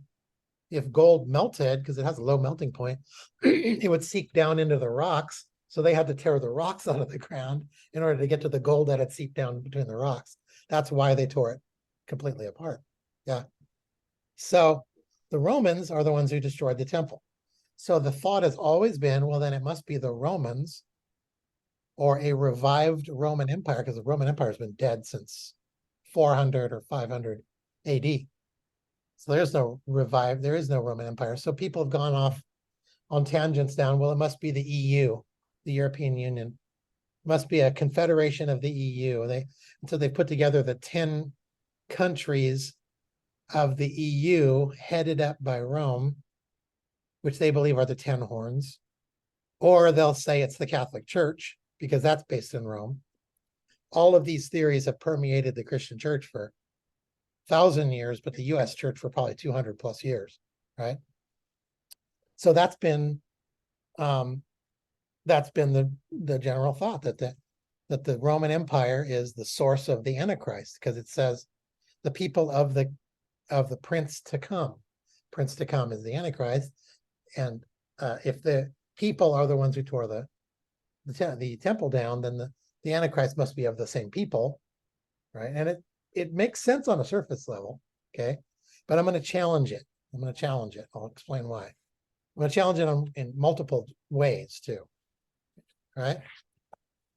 if gold melted, because it has a low melting point, it would seep down into the rocks. So they had to tear the rocks out of the ground in order to get to the gold that had seeped down between the rocks. That's why they tore it completely apart. Yeah. So the Romans are the ones who destroyed the temple. So the thought has always been, well, then it must be the Romans or a revived Roman Empire, because the Roman Empire has been dead since 400 or 500 AD. So there is no Roman Empire. So people have gone off on tangents down, well, it must be the EU, the European Union. It must be a confederation of the EU. So they put together the 10 countries of the EU headed up by Rome, which they believe are the 10 horns. Or they'll say it's the Catholic Church, because that's based in Rome. All of these theories have permeated the Christian church for 1,000 years, but the US church for probably 200 plus years, right? So that's been the general thought that the Roman Empire is the source of the Antichrist, because it says the people of the prince to come. Prince to come is the Antichrist, and if the people are the ones who tore the temple down, then the Antichrist must be of the same people, right? And it makes sense on a surface level, okay? But I'm going to challenge it. I'll explain why. I'm going to challenge it in multiple ways too, right?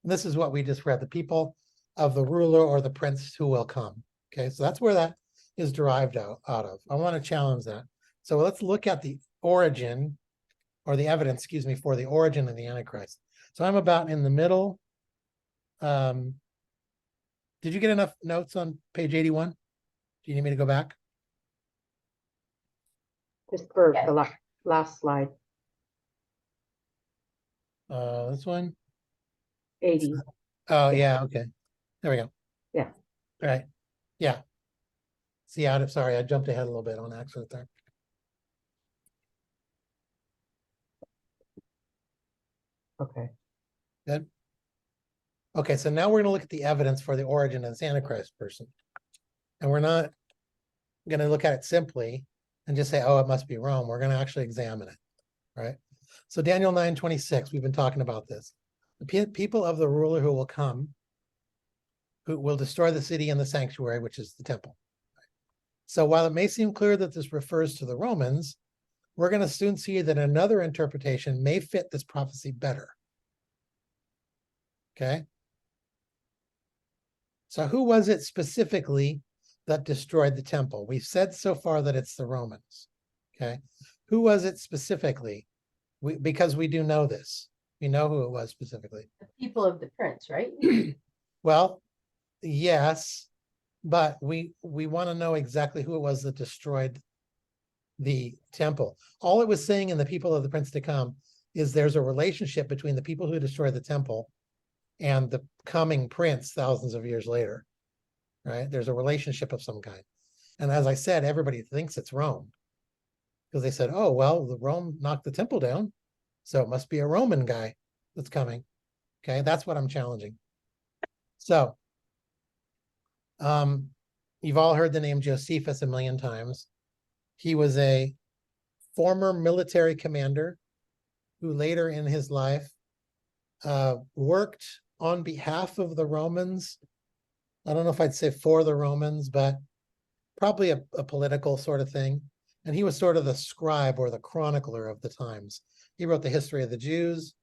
And this is what we just read, the people of the ruler or the prince who will come, okay? So that's where that is derived out of. I want to challenge that. So let's look at the origin, or the evidence, for the origin of the Antichrist. So I'm about in the middle. Did you get enough notes on page 81? Do you need me to go back? Just for the last slide, This one? 80. Oh, yeah, okay. There we go. Yeah. All right. Yeah. See, sorry, I jumped ahead a little bit on accident there. Okay. Good. Okay, so now we're going to look at the evidence for the origin of this Antichrist person. And we're not going to look at it simply and just say, oh, it must be Rome. We're going to actually examine it, right? So Daniel 9:26, we've been talking about this. The people of the ruler who will come, who will destroy the city and the sanctuary, which is the temple. So while it may seem clear that this refers to the Romans, we're going to soon see that another interpretation may fit this prophecy better. Okay? So who was it specifically that destroyed the temple? We've said so far that it's the Romans. Okay? Who was it specifically? Because we do know this. We know who it was specifically. The people of the prince, right? Well, yes, but we want to know exactly who it was that destroyed the temple. All it was saying in the people of the prince to come is there's a relationship between the people who destroyed the temple and the coming prince thousands of years later, right? There's a relationship of some kind. And as I said, everybody thinks it's Rome. Because they said, oh, well, the Rome knocked the temple down, so it must be a Roman guy that's coming. Okay, that's what I'm challenging. So, you've all heard the name Josephus a million times. He was a former military commander who later in his life worked on behalf of the Romans. I don't know if I'd say for the Romans, but probably a political sort of thing. And he was sort of the scribe or the chronicler of the times. He wrote the history of the Jews.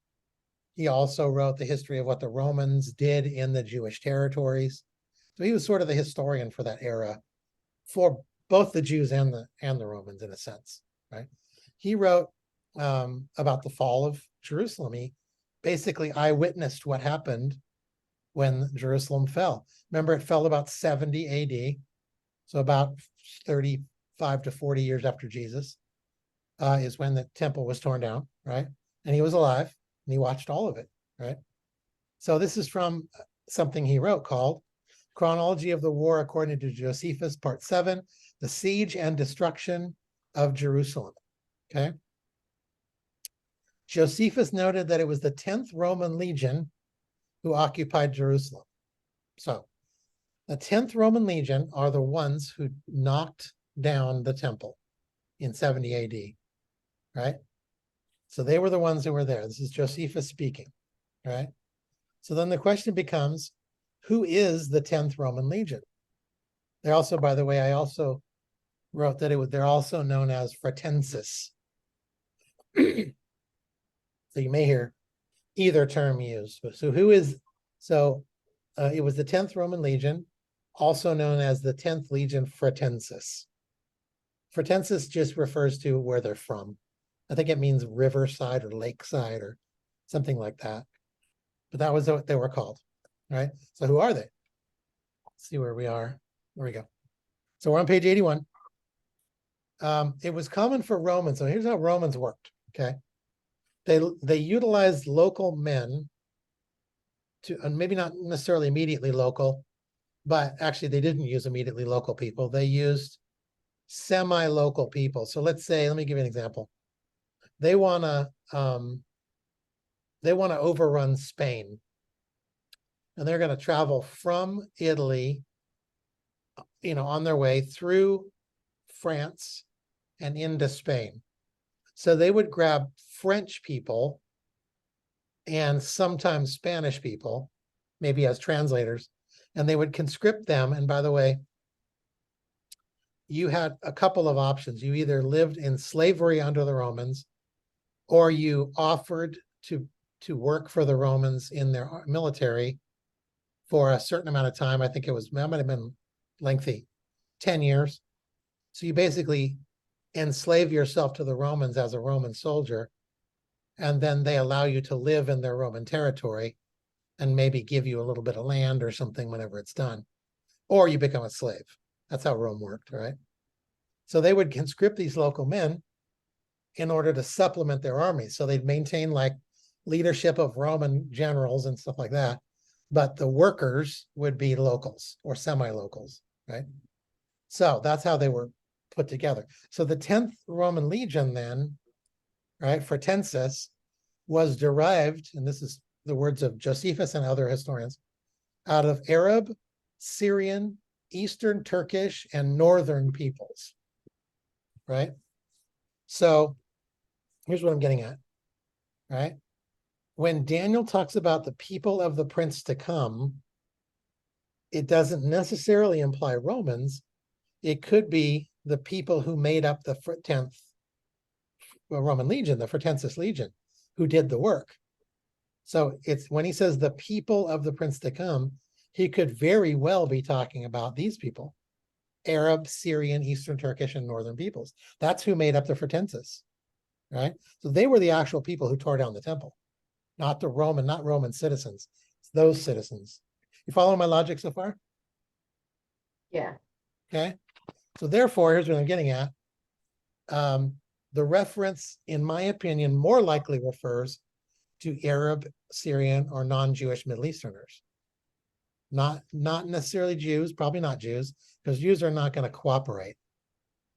He also wrote the history of what the Romans did in the Jewish territories. So he was sort of the historian for that era, for both the Jews and the Romans in a sense, right? He wrote about the fall of Jerusalem. He basically eyewitnessed what happened when Jerusalem fell. Remember, it fell about 70 AD, so about 35 to 40 years after Jesus is when the temple was torn down, right? And he was alive, and he watched all of it, right? So this is from something he wrote called Chronology of the War According to Josephus, Part 7, The Siege and Destruction of Jerusalem, okay? Josephus noted that it was the 10th Roman Legion who occupied Jerusalem. So the 10th Roman Legion are the ones who knocked down the temple in 70 AD, right? So they were the ones who were there. This is Josephus speaking, right? So then the question becomes, who is the 10th Roman Legion? They also, by the way, I also wrote that they're also known as Fretensis. So you may hear either term used. So who is, so it was the 10th Roman Legion, also known as the 10th Legion Fretensis. Fretensis just refers to where they're from. I think it means riverside or lakeside or something like that. But that was what they were called, right? So who are they? Let's see where we are. There we go. So we're on page 81. It was common for Romans. So here's how Romans worked, okay? They utilized local men to, and maybe not necessarily immediately local, but actually they didn't use immediately local people. They used semi-local people. So let's say, let me give you an example. They want to overrun Spain, and they're going to travel from Italy, on their way through France and into Spain. So they would grab French people and sometimes Spanish people, maybe as translators, and they would conscript them. And by the way, you had a couple of options. You either lived in slavery under the Romans, or you offered to work for the Romans in their military for a certain amount of time. I think that might have been lengthy, 10 years. So you basically enslave yourself to the Romans as a Roman soldier, and then they allow you to live in their Roman territory and maybe give you a little bit of land or something whenever it's done. Or you become a slave. That's how Rome worked, right? So they would conscript these local men in order to supplement their armies. So they'd maintain like leadership of Roman generals and stuff like that. But the workers would be locals or semi-locals, right? So that's how they were put together. So the 10th Roman Legion then, right, Fretensis, was derived, and this is the words of Josephus and other historians, out of Arab, Syrian, Eastern Turkish, and Northern peoples, right? So here's what I'm getting at, right? When Daniel talks about the people of the prince to come, it doesn't necessarily imply Romans. It could be the people who made up the 10th Roman Legion, the Fretensis Legion, who did the work. So it's when he says the people of the prince to come, he could very well be talking about these people, Arab, Syrian, Eastern Turkish, and Northern peoples. That's who made up the Fretensis, right? So they were the actual people who tore down the temple, not Roman citizens. It's those citizens. You follow my logic so far? Yeah. Okay. So therefore, here's what I'm getting at. The reference, in my opinion, more likely refers to Arab, Syrian, or non-Jewish Middle Easterners. Not necessarily Jews, probably not Jews, because Jews are not going to cooperate.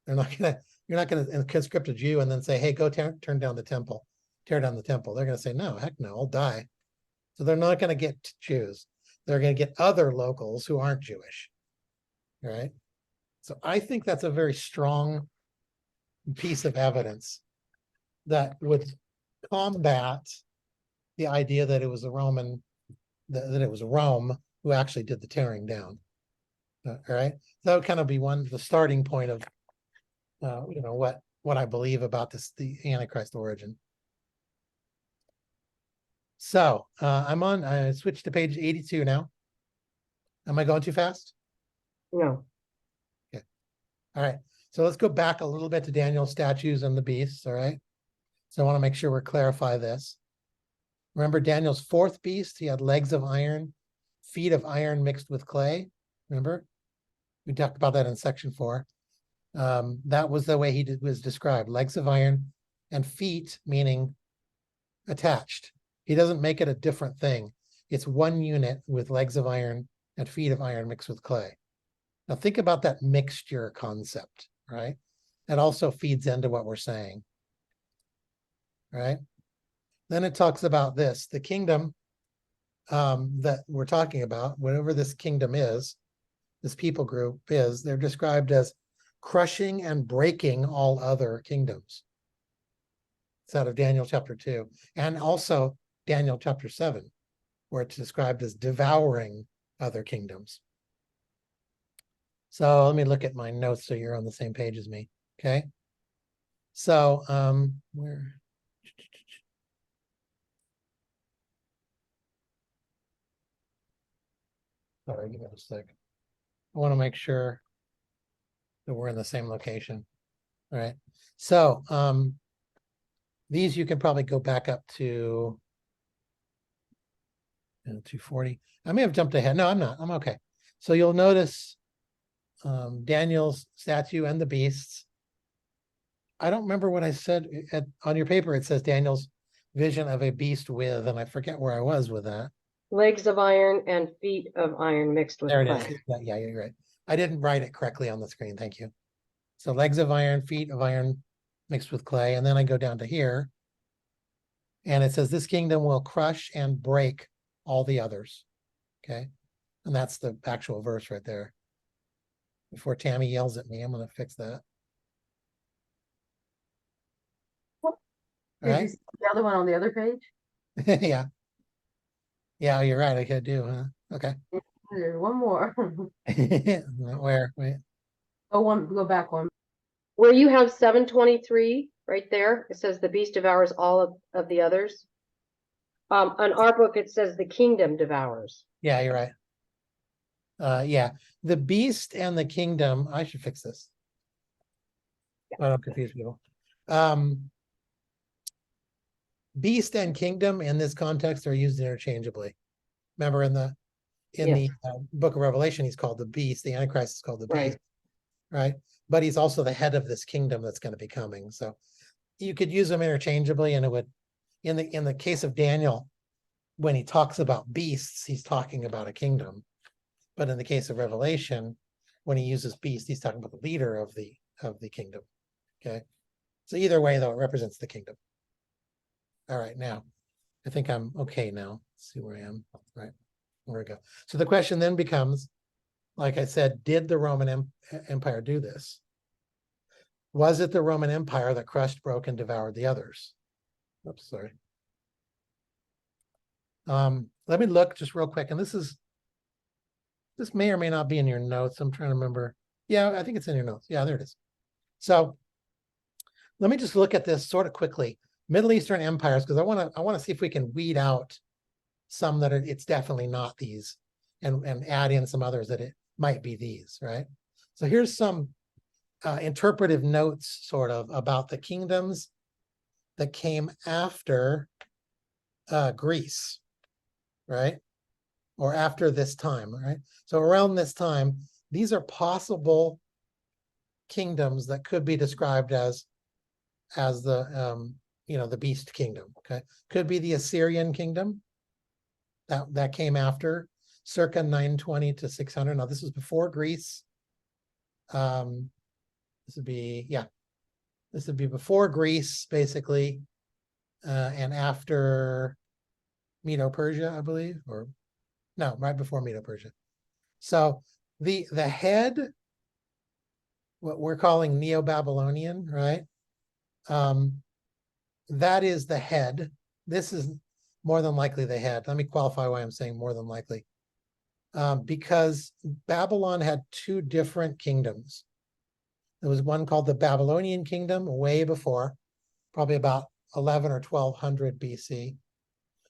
They're not going to you're not going to conscript a Jew and then say, hey, go turn down the temple, tear down the temple. They're going to say, no, heck no, I'll die. So they're not going to get Jews. They're going to get other locals who aren't Jewish, right? So I think that's a very strong piece of evidence that would combat the idea that it was a Roman, that it was Rome who actually did the tearing down. All right, that would kind of be the starting point of, what I believe about the Antichrist origin. So I switched to page 82 now. Am I going too fast? No. All right, so let's go back a little bit to Daniel's statues and the beasts, all right? So I want to make sure we clarify this. Remember Daniel's fourth beast, he had legs of iron, feet of iron mixed with clay. Remember? We talked about that in section 4. That was the way he was described, legs of iron and feet, meaning attached. He doesn't make it a different thing. It's one unit with legs of iron and feet of iron mixed with clay. Now think about that mixture concept, right? That also feeds into what we're saying, right? Then it talks about this, the kingdom that we're talking about, whatever this kingdom is, this people group is, they're described as crushing and breaking all other kingdoms. It's out of Daniel chapter 2, and also Daniel chapter 7, where it's described as devouring other kingdoms. So let me look at my notes so you're on the same page as me, okay? So where? Sorry, give me a sec. I want to make sure that we're in the same location. All right. So these you can probably go back up to 240. I may have jumped ahead. No, I'm not. I'm okay. So you'll notice Daniel's statue and the beasts. I don't remember what I said on your paper. It says Daniel's vision of a beast with, and I forget where I was with that. Legs of iron and feet of iron mixed with There it clay. is. Yeah, you're right. I didn't write it correctly on the screen. Thank you. So legs of iron, feet of iron mixed with clay. And then I go down to here. And it says, this kingdom will crush and break all the others. Okay. And that's the actual verse right there. Before Tammy yells at me, I'm going to fix that. All Did you right. see the other one on the other page? Yeah. Yeah, you're right. I could do, huh? Okay. There's one more. Where? Wait. Go back one. Where you have 723 right there, it says the beast devours all of the others. On our book, it says the kingdom devours. Yeah, you're right. Yeah, the beast and the kingdom. I should fix this. I don't confuse people. Beast and kingdom in this context are used interchangeably. Remember in the book of Revelation, he's called the beast. The Antichrist is called the beast, right? But he's also the head of this kingdom that's going to be coming. So you could use them interchangeably, and it would, in the case of Daniel, when he talks about beasts, he's talking about a kingdom. But in the case of Revelation, when he uses beast, he's talking about the leader of the kingdom. Okay. So either way, though, it represents the kingdom. All right, now I think I'm okay now. Let's see where I am. Right, there we go. So the question then becomes, like I said, did the Roman Empire do this? Was it the Roman Empire that crushed, broke, and devoured the others? Oops, sorry. Let me look just real quick, and this may or may not be in your notes. I'm trying to remember. Yeah, I think it's in your notes. Yeah, there it is. So let me just look at this sort of quickly. Middle Eastern empires, because I want to see if we can weed out some that it's definitely not these, and add in some others that it might be these, right? So here's some interpretive notes sort of about the kingdoms that came after Greece, right? Or after this time, right? So around this time, these are possible kingdoms that could be described as the the beast kingdom. Okay, could be the Assyrian kingdom that came after, circa 920 to 600. Now this was before Greece. This would be This would be before Greece, basically, and after Medo-Persia, I believe, or no, right before Medo-Persia. So the head, what we're calling Neo-Babylonian, right? That is the head. This is more than likely the head. Let me qualify why I'm saying more than likely. Because Babylon had two different kingdoms. There was one called the Babylonian kingdom way before, probably about 11 or 1200 BC.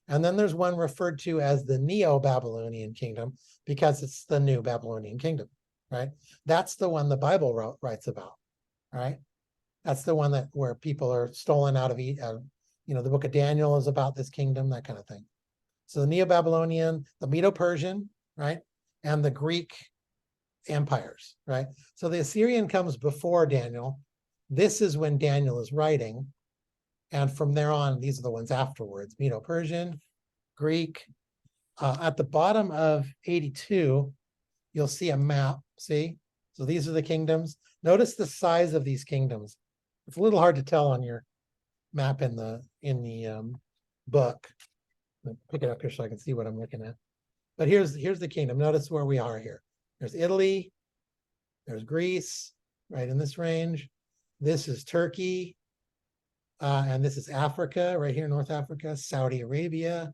And then there's one referred to as the Neo-Babylonian kingdom because it's the new Babylonian kingdom, right? That's the one the Bible writes about, right? That's the one that where people are stolen out of, the book of Daniel is about this kingdom, that kind of thing. So the Neo-Babylonian, the Medo-Persian, right? And the Greek empires, right? So the Assyrian comes before Daniel. This is when Daniel is writing. And from there on, these are the ones afterwards, Medo-Persian, Greek. At the bottom of 82, you'll see a map, see? So these are the kingdoms. Notice the size of these kingdoms. It's a little hard to tell on your map in the book. Let me pick it up here so I can see what I'm looking at. But here's the kingdom. Notice where we are here. There's Italy, there's Greece, right in this range. This is Turkey, and this is Africa, right here, North Africa, Saudi Arabia.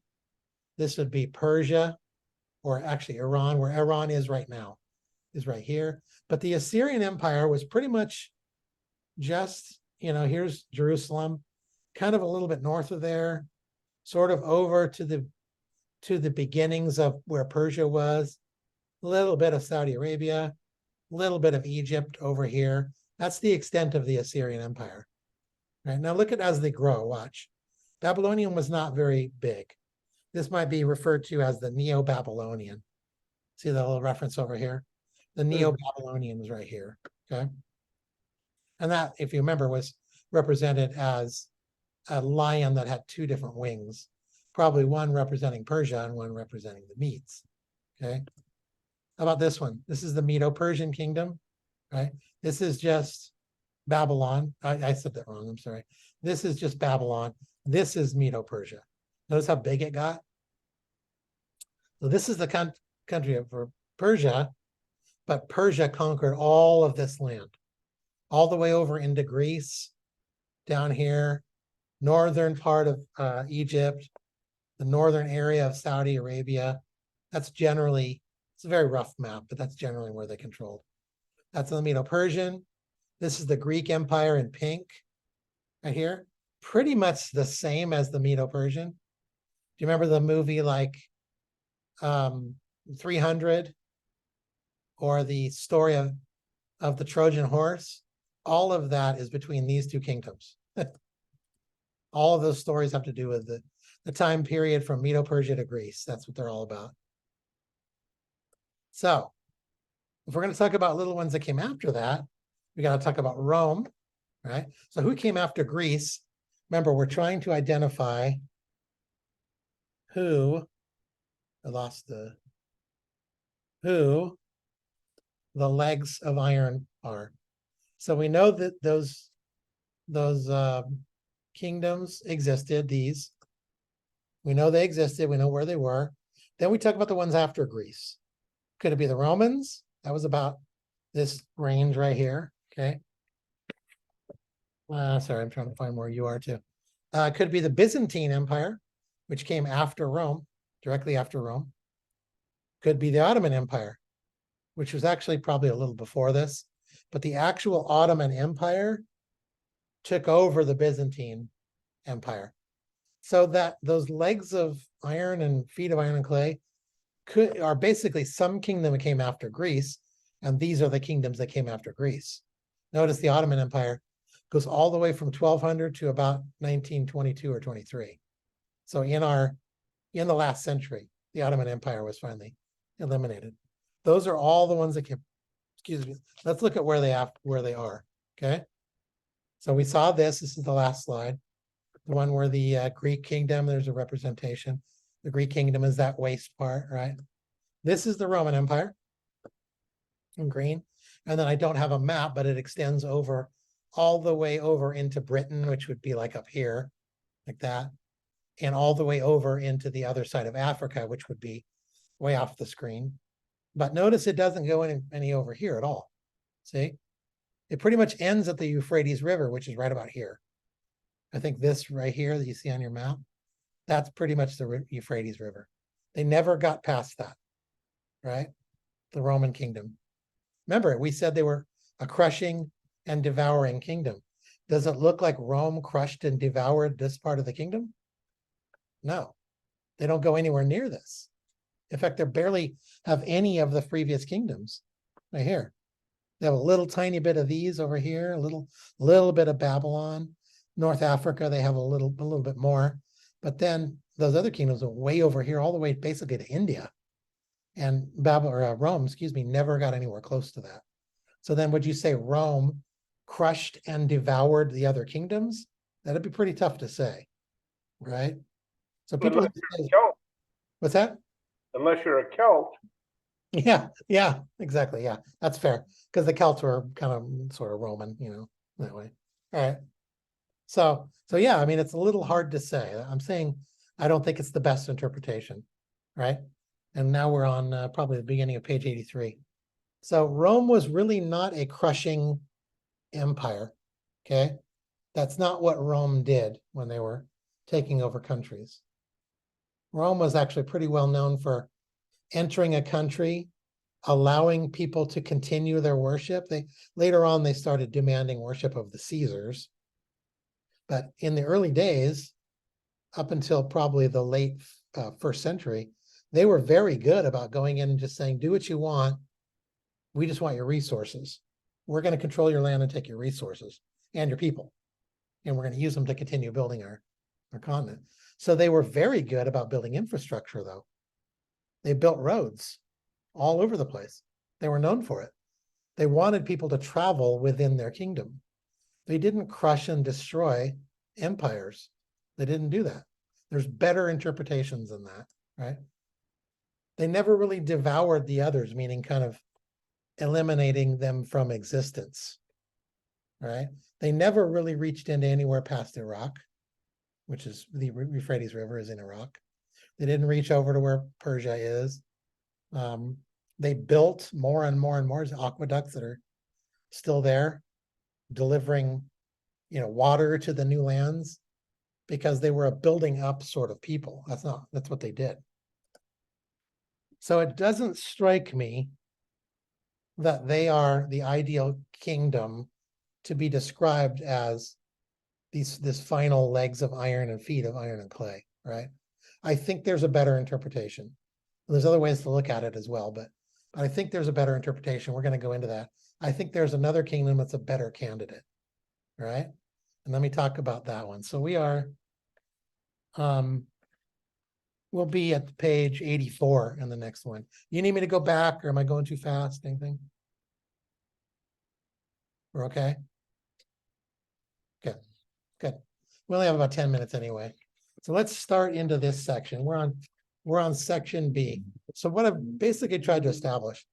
This would be Persia, or actually Iran, where Iran is right now, is right here. But the Assyrian Empire was pretty much just, here's Jerusalem, kind of a little bit north of there, sort of over to the beginnings of where Persia was, a little bit of Saudi Arabia, a little bit of Egypt over here. That's the extent of the Assyrian Empire. Right, now look at as they grow, watch. Babylonian was not very big. This might be referred to as the Neo-Babylonian. See the little reference over here? The Neo-Babylonian is right here, okay? And that, if you remember, was represented as a lion that had two different wings, probably one representing Persia and one representing the Medes, okay? How about this one? This is the Medo-Persian kingdom, right? This is just Babylon. I said that wrong, I'm sorry. This is just Babylon. This is Medo-Persia. Notice how big it got? So this is the country of Persia, but Persia conquered all of this land, all the way over into Greece, down here, northern part of Egypt, the northern area of Saudi Arabia. That's generally, it's a very rough map, but that's generally where they controlled. That's the Medo-Persian. This is the Greek Empire in pink, right here. Pretty much the same as the Medo-Persian. Do you remember the movie like 300 or the story of the Trojan horse? All of that is between these two kingdoms. All of those stories have to do with the time period from Medo-Persia to Greece. That's what they're all about. So if we're going to talk about little ones that came after that, we got to talk about Rome, right? So who came after Greece? Remember, we're trying to identify who the legs of iron are. So we know that those kingdoms existed, these. We know they existed, we know where they were. Then we talk about the ones after Greece. Could it be the Romans? That was about this range right here, okay? Sorry, I'm trying to find where you are too. Could be the Byzantine Empire, which came after Rome, directly after Rome. Could be the Ottoman Empire, which was actually probably a little before this, but the actual Ottoman Empire took over the Byzantine Empire. So that those legs of iron and feet of iron and clay are basically some kingdom that came after Greece, and these are the kingdoms that came after Greece. Notice the Ottoman Empire goes all the way from 1200 to about 1922 or 23. So in the last century, the Ottoman Empire was finally eliminated. Those are all the ones that came, excuse me. Let's look at where they are, okay? So we saw this is the last slide. The one where the Greek kingdom, there's a representation. The Greek kingdom is that waist part, right? This is the Roman Empire in green. And then I don't have a map, but it extends over all the way over into Britain, which would be like up here, like that, and all the way over into the other side of Africa, which would be way off the screen. But notice it doesn't go any over here at all. See? It pretty much ends at the Euphrates River, which is right about here. I think this right here that you see on your map, that's pretty much the Euphrates River. They never got past that, right? The Roman kingdom. Remember, we said they were a crushing and devouring kingdom. Does it look like Rome crushed and devoured this part of the kingdom? No, they don't go anywhere near this. In fact, they barely have any of the previous kingdoms right here. They have a little tiny bit of these over here, a little bit of Babylon. North Africa, they have a little bit more. But then those other kingdoms are way over here, all the way basically to India. And Rome, excuse me, never got anywhere close to that. So then would you say Rome crushed and devoured the other kingdoms? That'd be pretty tough to say, right? So people Unless you're a Celt. what's that? Unless you're a Celt. Yeah, exactly. Yeah, that's fair. Because the Celts were kind of sort of Roman, that way. All right. So yeah, I mean, it's a little hard to say. I'm saying I don't think it's the best interpretation, right? And now we're on probably the beginning of page 83. So Rome was really not a crushing empire, okay? That's not what Rome did when they were taking over countries. Rome was actually pretty well known for entering a country, allowing people to continue their worship. Later on, they started demanding worship of the Caesars. But in the early days, up until probably the late first century, they were very good about going in and just saying, do what you want. We just want your resources. We're going to control your land and take your resources and your people. And we're going to use them to continue building our continent. So they were very good about building infrastructure, though. They built roads all over the place. They were known for it. They wanted people to travel within their kingdom. They didn't crush and destroy empires. They didn't do that. There's better interpretations than that, right? They never really devoured the others, meaning kind of eliminating them from existence, right? They never really reached into anywhere past Iraq, which is the Euphrates River is in Iraq. They didn't reach over to where Persia is. They built more and more and more aqueducts that are still there, delivering, water to the new lands, because they were a building up sort of people. That's what they did. So it doesn't strike me that they are the ideal kingdom to be described as this final legs of iron and feet of iron and clay, right? I think there's a better interpretation. There's other ways to look at it as well, but I think there's a better interpretation. We're going to go into that. I think there's another kingdom that's a better candidate, right? And let me talk about that one. So we are, we'll be at page 84 in the next one. You need me to go back, or am I going too fast? Anything? We're okay? Good. We only have about 10 minutes anyway. So let's start into this section. We're on section B. So what I've basically tried to establish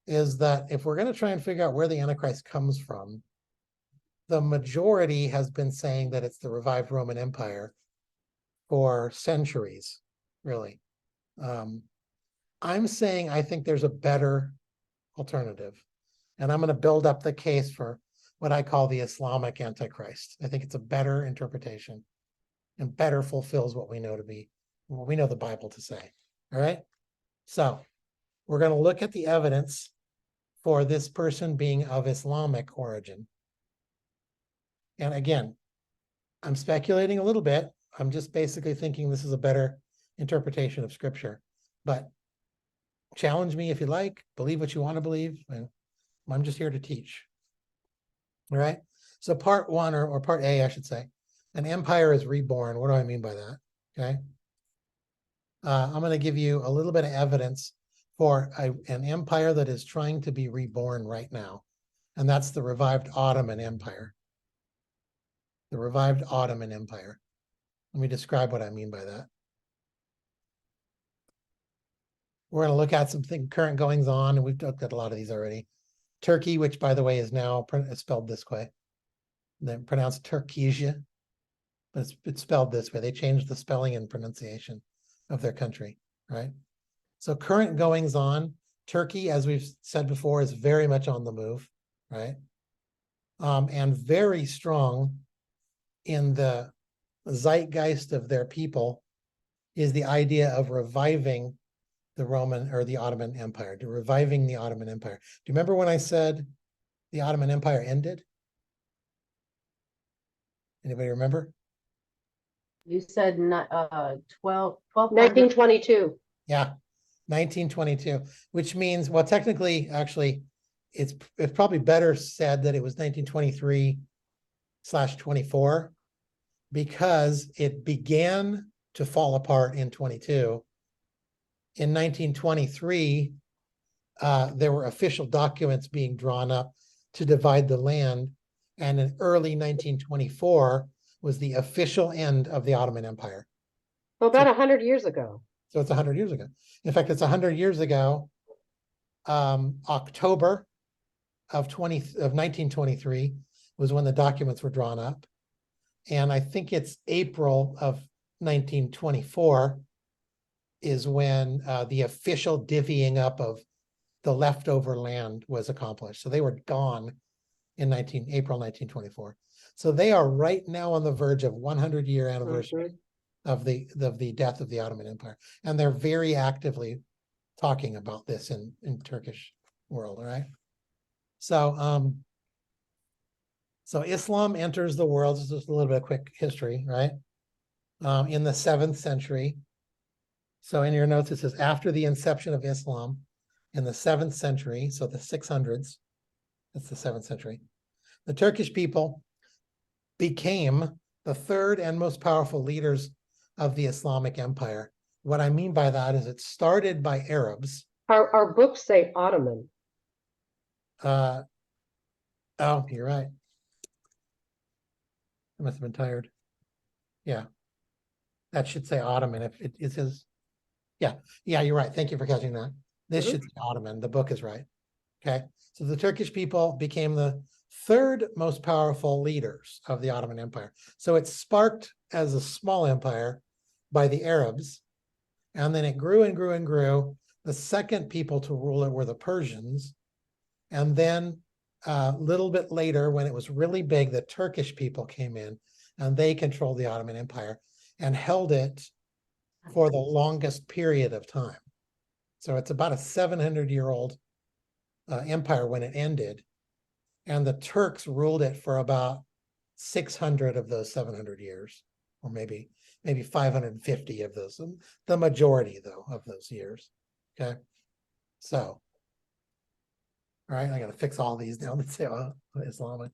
is that if we're going to try and figure out where the Antichrist comes from, the majority has been saying that it's the revived Roman Empire for centuries, really. I'm saying I think there's a better alternative. And I'm going to build up the case for what I call the Islamic Antichrist. I think it's a better interpretation and better fulfills what we know the Bible to say. All right. So we're going to look at the evidence for this person being of Islamic origin. And again, I'm speculating a little bit. I'm just basically thinking this is a better interpretation of scripture, but challenge me if you like, believe what you want to believe. And I'm just here to teach. All right. So part one, or part A, I should say, an empire is reborn. What do I mean by that? Okay. I'm going to give you a little bit of evidence for an empire that is trying to be reborn right now. And that's the revived Ottoman Empire. The revived Ottoman Empire. Let me describe what I mean by that. We're going to look at some current goings on, and we've looked at a lot of these already. Turkey, which by the way is now spelled this way. They're pronounced Turkija, but it's spelled this way. They changed the spelling and pronunciation of their country, right? So current goings on, Turkey, as we've said before, is very much on the move, right? And very strong in the zeitgeist of their people is the idea of reviving the Roman or the Ottoman Empire, to reviving the Ottoman Empire. Do you remember when I said the Ottoman Empire ended? Anybody remember? You said not 1200. 1922. Yeah, 1922, which means, well, technically, actually, it's probably better said that it was 1923/24 because it began to fall apart in 22. In 1923, there were official documents being drawn up to divide the land, and in early 1924 was the official end of the Ottoman Empire. Well, about 100 years ago. So it's 100 years ago. In fact, it's 100 years ago, October of 1923 was when the documents were drawn up. And I think it's April of 1924 is when the official divvying up of the leftover land was accomplished. So they were gone in April 1924. So they are right now on the verge of 100-year anniversary of the death of the Ottoman Empire. And they're very actively talking about this in Turkish world, all right? So so Islam enters the world, this is just a little bit of quick history, right? In the 7th century. So in your notes, it says after the inception of Islam in the 7th century, so the 600s, that's the 7th century, the Turkish people became the third and most powerful leaders of the Islamic Empire. What I mean by that is it started by Arabs. Our books say Ottoman. Oh, you're right. I must have been tired. Yeah. That should say Ottoman. If it says, yeah, you're right. Thank you for catching that. This should say Ottoman. The book is right. Okay. So the Turkish people became the third most powerful leaders of the Ottoman Empire. So it sparked as a small empire by the Arabs, and then it grew and grew and grew. The second people to rule it were the Persians. And then a little bit later, when it was really big, the Turkish people came in and they controlled the Ottoman Empire and held it for the longest period of time. So it's about a 700-year-old empire when it ended. And the Turks ruled it for about 600 of those 700 years, or maybe 550 of those, the majority though of those years. Okay. So, all right, I got to fix all these now. Let's say Islamic.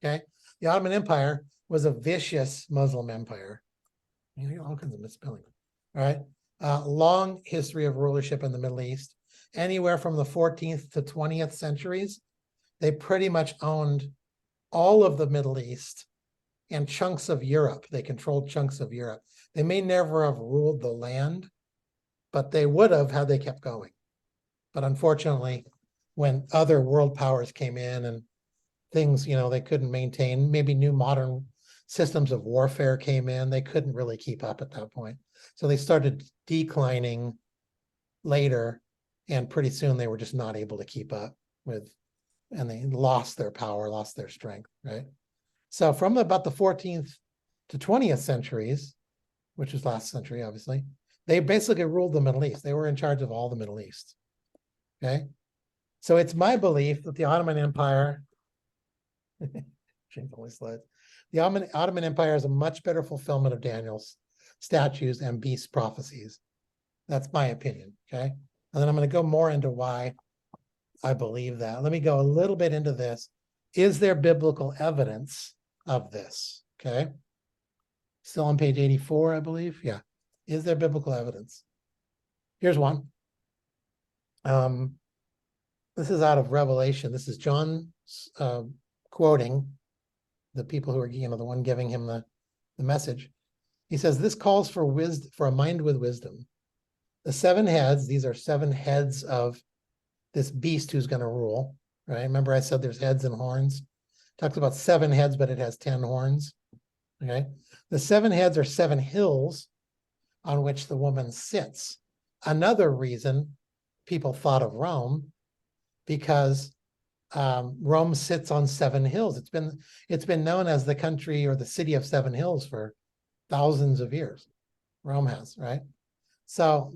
Okay. The Ottoman Empire was a vicious Muslim empire. You hear all kinds of misspelling. All right. Long history of rulership in the Middle East. Anywhere from the 14th to 20th centuries, they pretty much owned all of the Middle East and chunks of Europe. They controlled chunks of Europe. They may never have ruled the land, but they would have had they kept going. But unfortunately, when other world powers came in and things, they couldn't maintain, maybe new modern systems of warfare came in, they couldn't really keep up at that point. So they started declining later, and pretty soon they were just not able to keep up with, and they lost their power, lost their strength, right? So from about the 14th to 20th centuries, which was last century, obviously, they basically ruled the Middle East. They were in charge of all the Middle East. Okay. So it's my belief that the Ottoman Empire, change all these slides. The Ottoman Empire is a much better fulfillment of Daniel's statues and beast prophecies. That's my opinion. Okay. And then I'm going to go more into why I believe that. Let me go a little bit into this. Is there biblical evidence of this? Okay. Still on page 84, I believe. Yeah. Is there biblical evidence? Here's one. This is out of Revelation. This is John quoting the people who are, the one giving him the message. He says, this calls for wisdom, for a mind with wisdom. The 7 heads, these are 7 heads of this beast who's going to rule. right? Remember I said there's heads and horns. Talks about 7 heads, but it has 10 horns. Okay. The 7 heads are 7 hills on which the woman sits. Another reason people thought of Rome, because Rome sits on 7 hills. It's been known as the country or the city of 7 hills for thousands of years. Rome has, right? So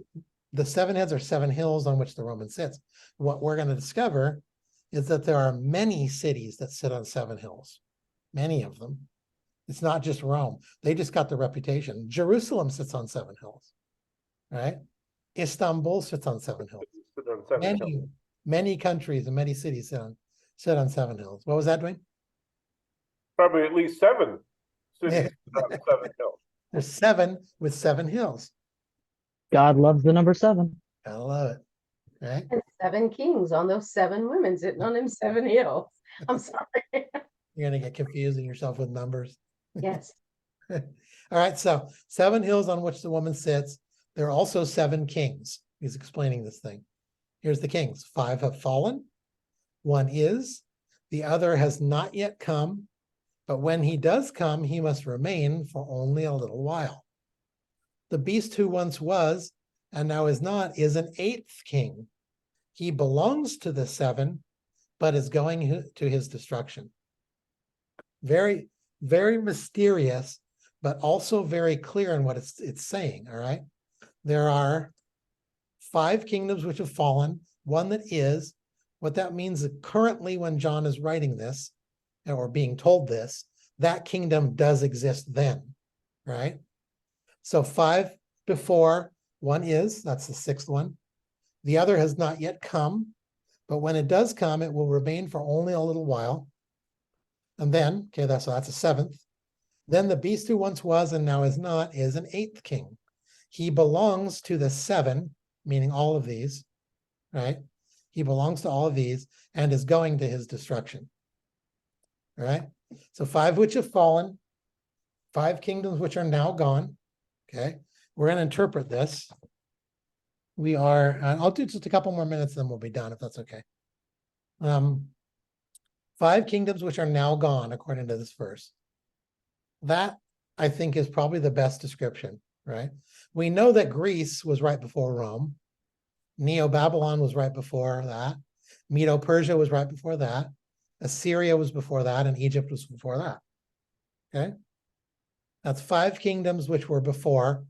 the 7 heads are 7 hills on which the Roman sits. What we're going to discover is that there are many cities that sit on 7 hills, many of them. It's not just Rome. They just got the reputation. Jerusalem sits on 7 hills, right? Istanbul sits on 7 hills. Sit on 7 hills. Many countries and many cities sit on 7 hills. What was that, Dwayne? Probably at least 7 cities Yeah. sit on 7 hills. There's 7 with 7 hills. God loves the number 7. I love it, right? And 7 kings on those 7 women sitting on them 7 hills. I'm sorry. You're going to get confusing yourself with numbers. Yes. All right, so 7 hills on which the woman sits. There are also 7 kings. He's explaining this thing. Here's the kings. 5 have fallen. 1 is. The other has not yet come. But when he does come, he must remain for only a little while. The beast who once was and now is not is an 8th king. He belongs to the 7, but is going to his destruction. Very, very mysterious, but also very clear in what it's saying, all right? There are 5 kingdoms which have fallen, 1 that is. What that means is currently when John is writing this, or being told this, that kingdom does exist then, right? So 5 before, 1 is, that's the 6th one. The other has not yet come, but when it does come, it will remain for only a little while. And then, okay, that's a 7th. Then the beast who once was and now is not is an 8th king. He belongs to the 7, meaning all of these, right? He belongs to all of these and is going to his destruction. All right? So 5 which have fallen, 5 kingdoms which are now gone. Okay? We're going to interpret this. We are, I'll do just a couple more minutes, then we'll be done, if that's okay. 5 kingdoms which are now gone, according to this verse. That, I think, is probably the best description, right? We know that Greece was right before Rome. Neo-Babylon was right before that. Medo-Persia was right before that. Assyria was before that, and Egypt was before that. Okay? That's 5 kingdoms which were before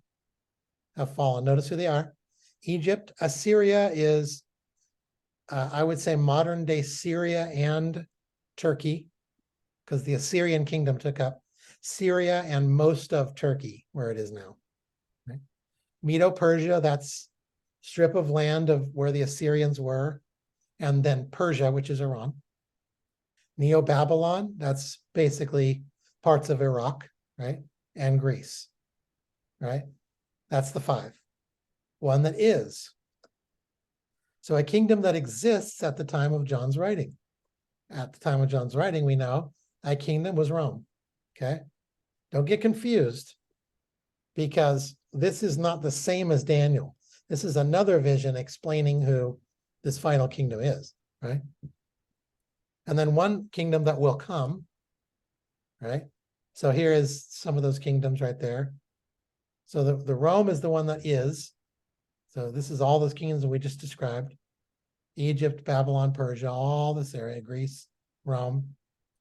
have fallen. Notice who they are. Egypt, Assyria is, I would say, modern-day Syria and Turkey, because the Assyrian kingdom took up Syria and most of Turkey, where it is now. Right? Medo-Persia, that's strip of land of where the Assyrians were, and then Persia, which is Iran. Neo-Babylon, that's basically parts of Iraq, right? And Greece, right? That's the 5. 1 that is. So a kingdom that exists at the time of John's writing. At the time of John's writing, we know that kingdom was Rome, okay? Don't get confused, because this is not the same as Daniel. This is another vision explaining who this final kingdom is, right? And then 1 kingdom that will come, right? So here is some of those kingdoms right there. So the Rome is the one that is. So this is all those kingdoms that we just described. Egypt, Babylon, Persia, all this area, Greece, Rome,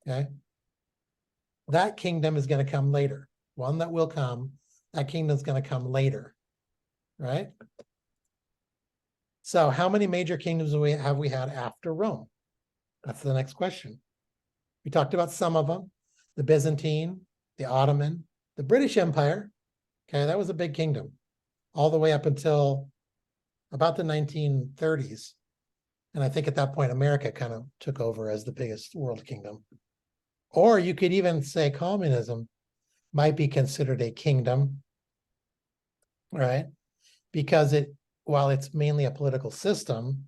okay? That kingdom is going to come later. 1 that will come, that kingdom is going to come later, right? So how many major kingdoms have we had after Rome? That's the next question. We talked about some of them. The Byzantine, the Ottoman, the British Empire. Okay, that was a big kingdom. All the way up until about the 1930s. And I think at that point, America kind of took over as the biggest world kingdom. Or you could even say communism might be considered a kingdom, right? Because while it's mainly a political system,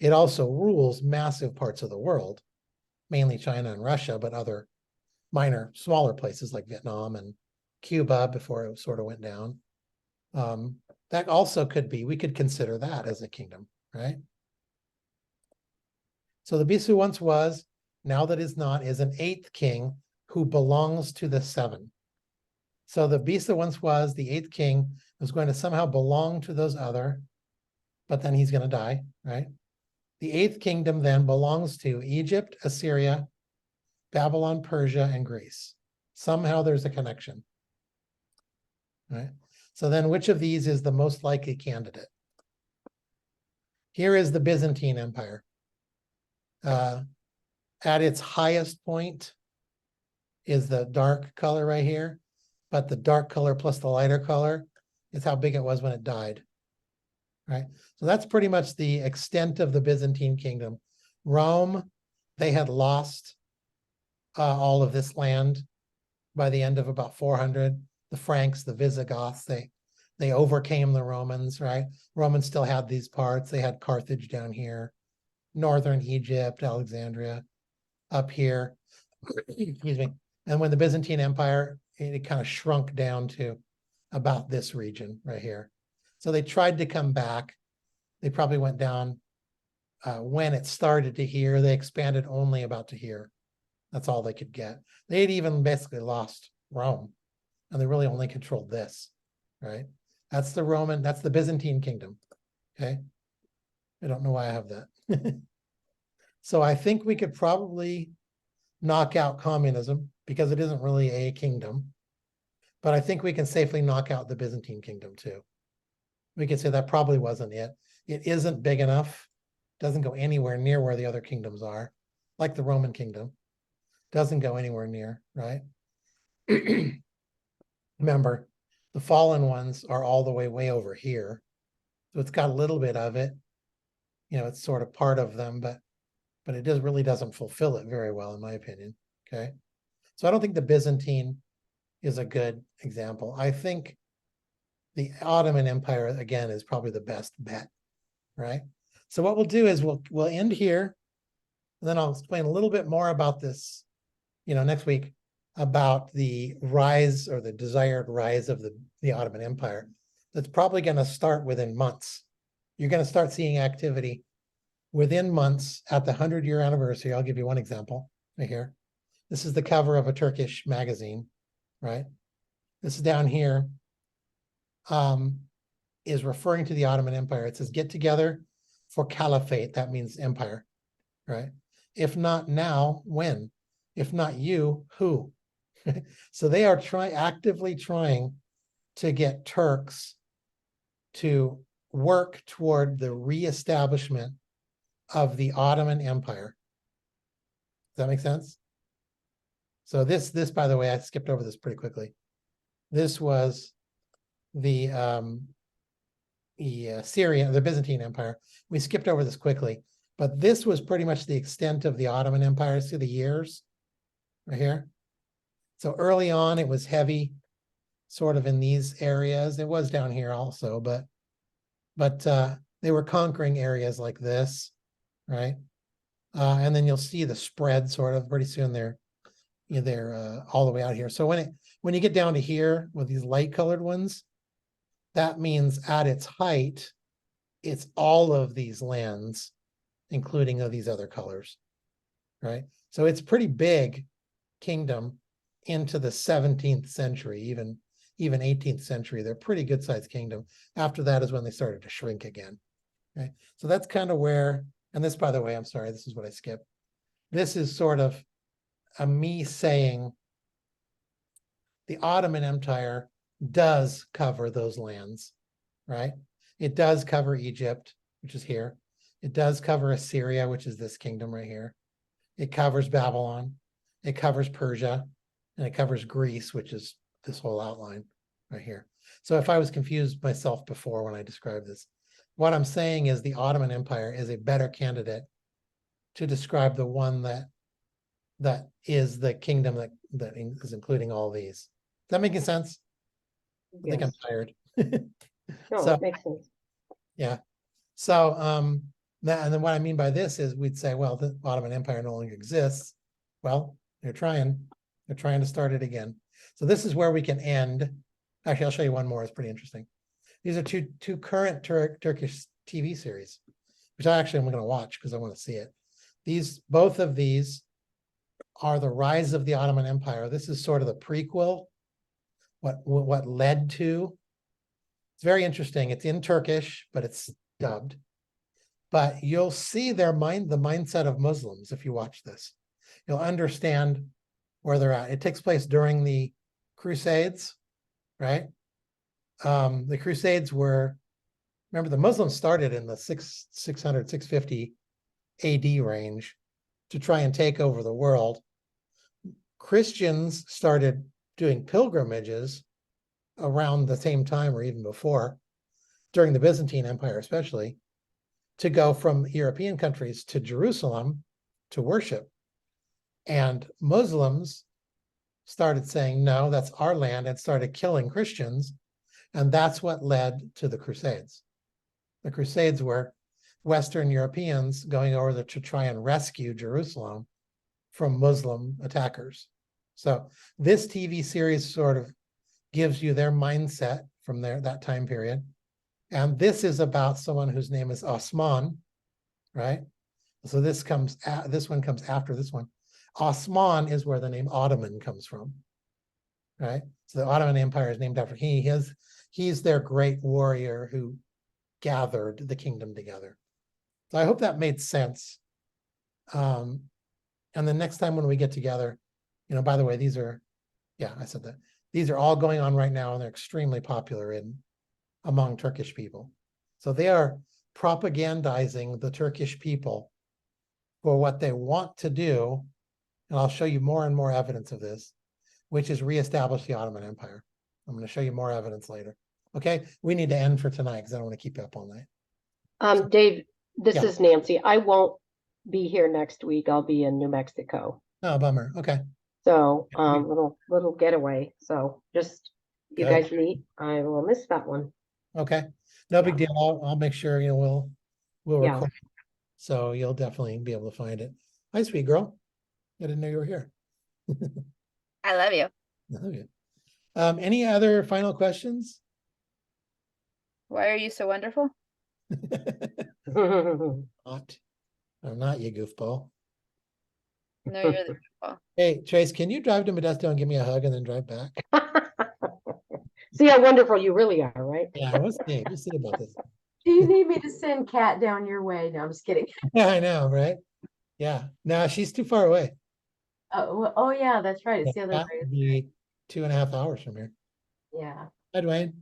it also rules massive parts of the world, mainly China and Russia, but other minor, smaller places like Vietnam and Cuba before it sort of went down. That also could be, we could consider that as a kingdom, right? So the beast who once was, now that is not, is an eighth king who belongs to the seven. So the beast that once was, the eighth king, was going to somehow belong to those other, but then he's going to die, right? The eighth kingdom then belongs to Egypt, Assyria, Babylon, Persia, and Greece. Somehow there's a connection, right? So then which of these is the most likely candidate? Here is the Byzantine Empire. At its highest point is the dark color right here, but the dark color plus the lighter color is how big it was when it died, right? So that's pretty much the extent of the Byzantine kingdom. Rome, they had lost all of this land by the end of about 400. The Franks, the Visigoths, they overcame the Romans, right? Romans still had these parts. They had Carthage down here, northern Egypt, Alexandria up here. Excuse me. And when the Byzantine Empire, it kind of shrunk down to about this region right here. So they tried to come back. They probably went down when it started to here. They expanded only about to here. That's all they could get. They'd even basically lost Rome, and they really only controlled this, right? That's the Byzantine kingdom, okay? I don't know why I have that. So I think we could probably knock out communism because it isn't really a kingdom, but I think we can safely knock out the Byzantine kingdom too. We could say that probably wasn't it. It isn't big enough, doesn't go anywhere near where the other kingdoms are, like the Roman kingdom. Doesn't go anywhere near, right? Remember, the fallen ones are all the way over here. So it's got a little bit of it. You know, it's sort of part of them, but it really doesn't fulfill it very well, in my opinion. Okay. So I don't think the Byzantine is a good example. I think the Ottoman Empire, again, is probably the best bet, right? So what we'll do is we'll end here, and then I'll explain a little bit more about this, next week, about the rise or the desired rise of the Ottoman Empire. That's probably going to start within months. You're going to start seeing activity within months at the 100-year anniversary. I'll give you one example right here. This is the cover of a Turkish magazine, right? This is down here, is referring to the Ottoman Empire. It says, get together for caliphate. That means empire, right? If not now, when? If not you, who? So they are actively trying to get Turks to work toward the reestablishment of the Ottoman Empire. Does that make sense? So this, by the way, I skipped over this pretty quickly. This was the Syrian, the Byzantine Empire. We skipped over this quickly, but this was pretty much the extent of the Ottoman Empire. See the years right here? So early on, it was heavy, sort of in these areas. It was down here also, but they were conquering areas like this, right? And then you'll see the spread sort of pretty soon. They're all the way out here. So when you get down to here with these light colored ones, that means at its height, it's all of these lands, including of these other colors, right? So it's pretty big kingdom into the 17th century, even 18th century. They're pretty good sized kingdom. After that is when they started to shrink again. Okay, so that's kind of where, and this, by the way, I'm sorry, this is what I skipped. This is sort of me saying the Ottoman Empire does cover those lands, right? It does cover Egypt, which is here. It does cover Assyria, which is this kingdom right here. It covers Babylon. It covers Persia, and it covers Greece, which is this whole outline right here. So if I was confused myself before when I described this, what I'm saying is the Ottoman Empire is a better candidate to describe the one that is the kingdom that is including all these. Is that making sense? I think I'm tired. No, So, it makes sense. yeah. So and then what I mean by this is we'd say, well, the Ottoman Empire no longer exists. Well, they're trying to start it again. So this is where we can end. Actually, I'll show you one more. It's pretty interesting. These are two current Turkish TV series, which I actually am going to watch because I want to see it. both of these are the rise of the Ottoman Empire. This is sort of the prequel, what led to. It's very interesting. It's in Turkish, but it's dubbed. But you'll see the mindset of Muslims if you watch this. You'll understand where they're at. It takes place during the Crusades, right? The Crusades were, remember, the Muslims started in the 600, 650 AD range to try and take over the world. Christians started doing pilgrimages around the same time or even before, during the Byzantine Empire especially, to go from European countries to Jerusalem to worship. And Muslims started saying, no, that's our land, and started killing Christians. And that's what led to the Crusades. The Crusades were Western Europeans going over there to try and rescue Jerusalem from Muslim attackers. So this TV series sort of gives you their mindset from that time period. And this is about someone whose name is Osman, right? So this one comes after this one. Osman is where the name Ottoman comes from, right? So the Ottoman Empire is named after he's their great warrior who gathered the kingdom together. So I hope that made sense. And the next time when we get together, by the way, I said that. These are all going on right now, and they're extremely popular among Turkish people. So they are propagandizing the Turkish people for what they want to do, and I'll show you more and more evidence of this, which is reestablish the Ottoman Empire. I'm going to show you more evidence later. Okay, we need to end for tonight because I don't want to keep you up all night. Dave, this Yeah. is Nancy. I won't be here next week. I'll be in New Mexico. Oh, bummer. Okay. So, little getaway. So just you Good. guys meet. I will miss that one. Okay. No big deal. I'll make sure we'll Yeah. record. So you'll definitely be able to find it. Hi, sweet girl. I didn't know you were here. I love you. I love you. Any other final questions? Why are you so wonderful? Not. I'm not, you goofball. No, you're the people. Hey, Trace, can you drive to Modesto and give me a hug and then drive back? See how wonderful you really are, right? Yeah, we'll see about this. Do you need me to send Kat down your way? No, I'm just kidding. Yeah, I know, right? Yeah. No, she's too far away. Oh yeah, that's right. It's the other That way. would be 2.5 hours from here. Yeah. Hi, Dwayne.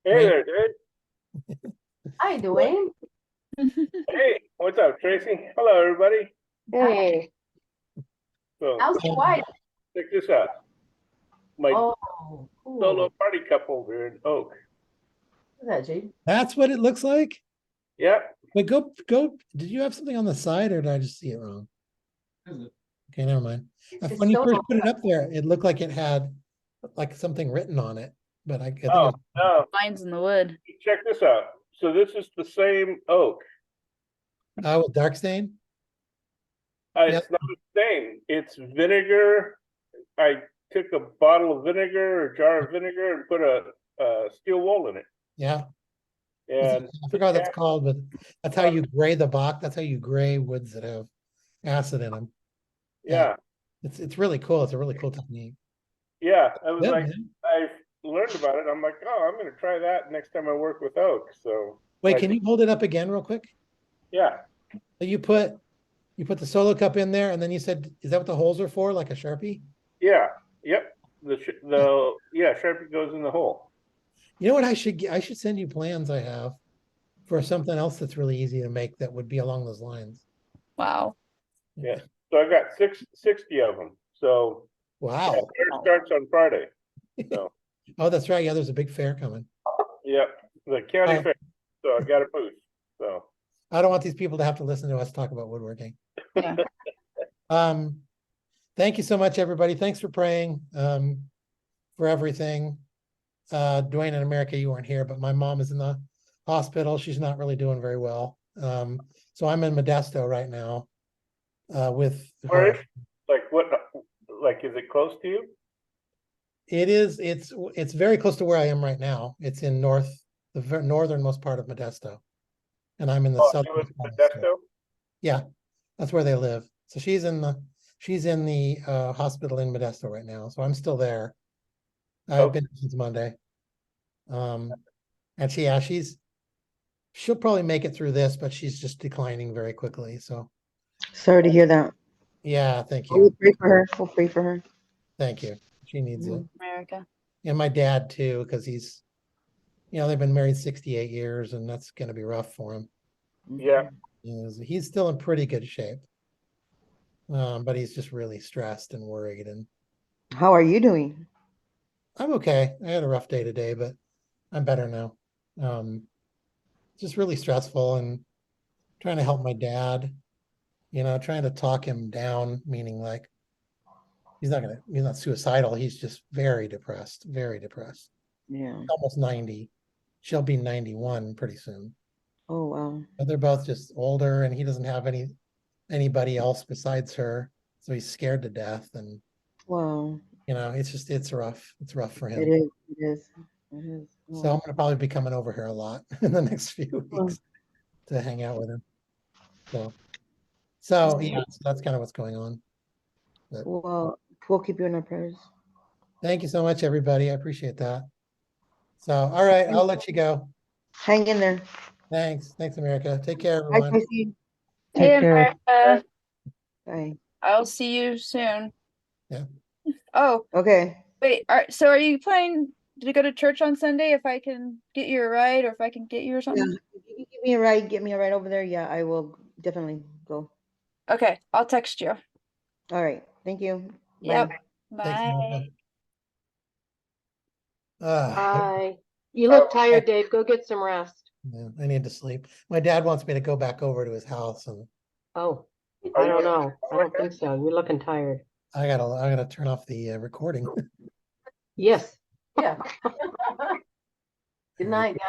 Hey Right. there, dude. Hi, Dwayne. Hey, what's up, Tracy? Hello, everybody. Hey. So How's your wife? check this out. My Oh, cool. solo party couple here in Oak. Look at that, G. That's what it looks like. Yep. But go. Did you have something on the side, or did I just see it wrong? Okay, never mind. It's When you so first put it up there, it looked like it had like something written on it, but I think it Oh, was, no. Mine's in the wood. Check this out. So this is the same oak. with dark stain. It's not the same. It's vinegar. I took a bottle of vinegar or jar of vinegar and put a steel wool in it. Yeah, And I forgot what that's called, but that's how you gray the box. That's how you gray woods that have acid in them. yeah, It's really cool. It's a really cool technique. yeah. I was Yeah, like, man. I learned about it. I'm like, oh, I'm going to try that next time I work with oak. So Wait, I can you hold it up again real quick? yeah, So you put the solo cup in there, and then you said, is that what the holes are for, like a Sharpie? yeah, yep. The Sharpie goes in the hole. You know what I should send you plans I have for something else that's really easy to make that would be along those lines. Wow. Yeah. So I got 60 of them. So Wow. yeah, fair starts on Friday. So Oh, that's right. Yeah, there's a big fair coming. yep, the county Oh. fair. So I got a booth. So I don't want these people to have to listen to us talk about woodworking. Yeah. Thank you so much, everybody. Thanks for praying for everything. Dwayne, in America, you weren't here, but my mom is in the hospital. She's not really doing very well. So I'm in Modesto right now with where her. is like what? Like is it close to you? It is. It's very close to where I am right now. It's in northernmost part of Modesto, and I'm in the Oh, southern. you in Modesto? Yeah, That's where they live. So she's in the hospital in Modesto right now. So I'm still there. I've been since Monday. And she'll probably make it through this, but she's just declining very quickly. So Sorry to hear that. yeah, thank We'll you. pray for her. We'll pray for her. Thank you. She needs it. America. And my dad too, because he's, they've been married 68 years and that's going to be rough for him. Yeah. He's still in pretty good shape. But he's just really stressed and worried, and How are you doing? I'm okay. I had a rough day today, but I'm better now. Just really stressful and trying to help my dad, trying to talk him down, meaning like he's not suicidal. He's just very depressed, very depressed. Yeah. Almost 90. She'll be 91 pretty soon. Oh, wow. But they're both just older and he doesn't have anybody else besides her. So he's scared to death. And, Wow. it's rough. It's rough for him. It is. It is. It is. So I'm gonna probably be coming over here a lot in the next few Oh. weeks to hang out with him. So yeah, so that's kind of what's going on. Well, we'll keep you in our prayers. Thank you so much, everybody. I appreciate that. So, all right, I'll let you go. Hang in there. Thanks. Thanks, America. Take care, Bye, everyone. Tracy. Take Hey, care. America. Bye. I'll see you soon. Yeah. Oh, Okay. wait. So are you planning to go to church on Sunday if I can get you a ride or if I can get you or Yeah. something? If you can get me a ride over there, yeah, I will definitely go. Okay, I'll text you. All right. Thank you. Bye. Yep. Thanks, Bye. America. Ah, Bye. You look tired, Dave. Go get some rest. yeah, I need to sleep. My dad wants me to go back over to his house, and Oh, I don't know. I don't think so. You're looking tired. I gotta turn off the recording. Yes. Yeah. Good night, guys.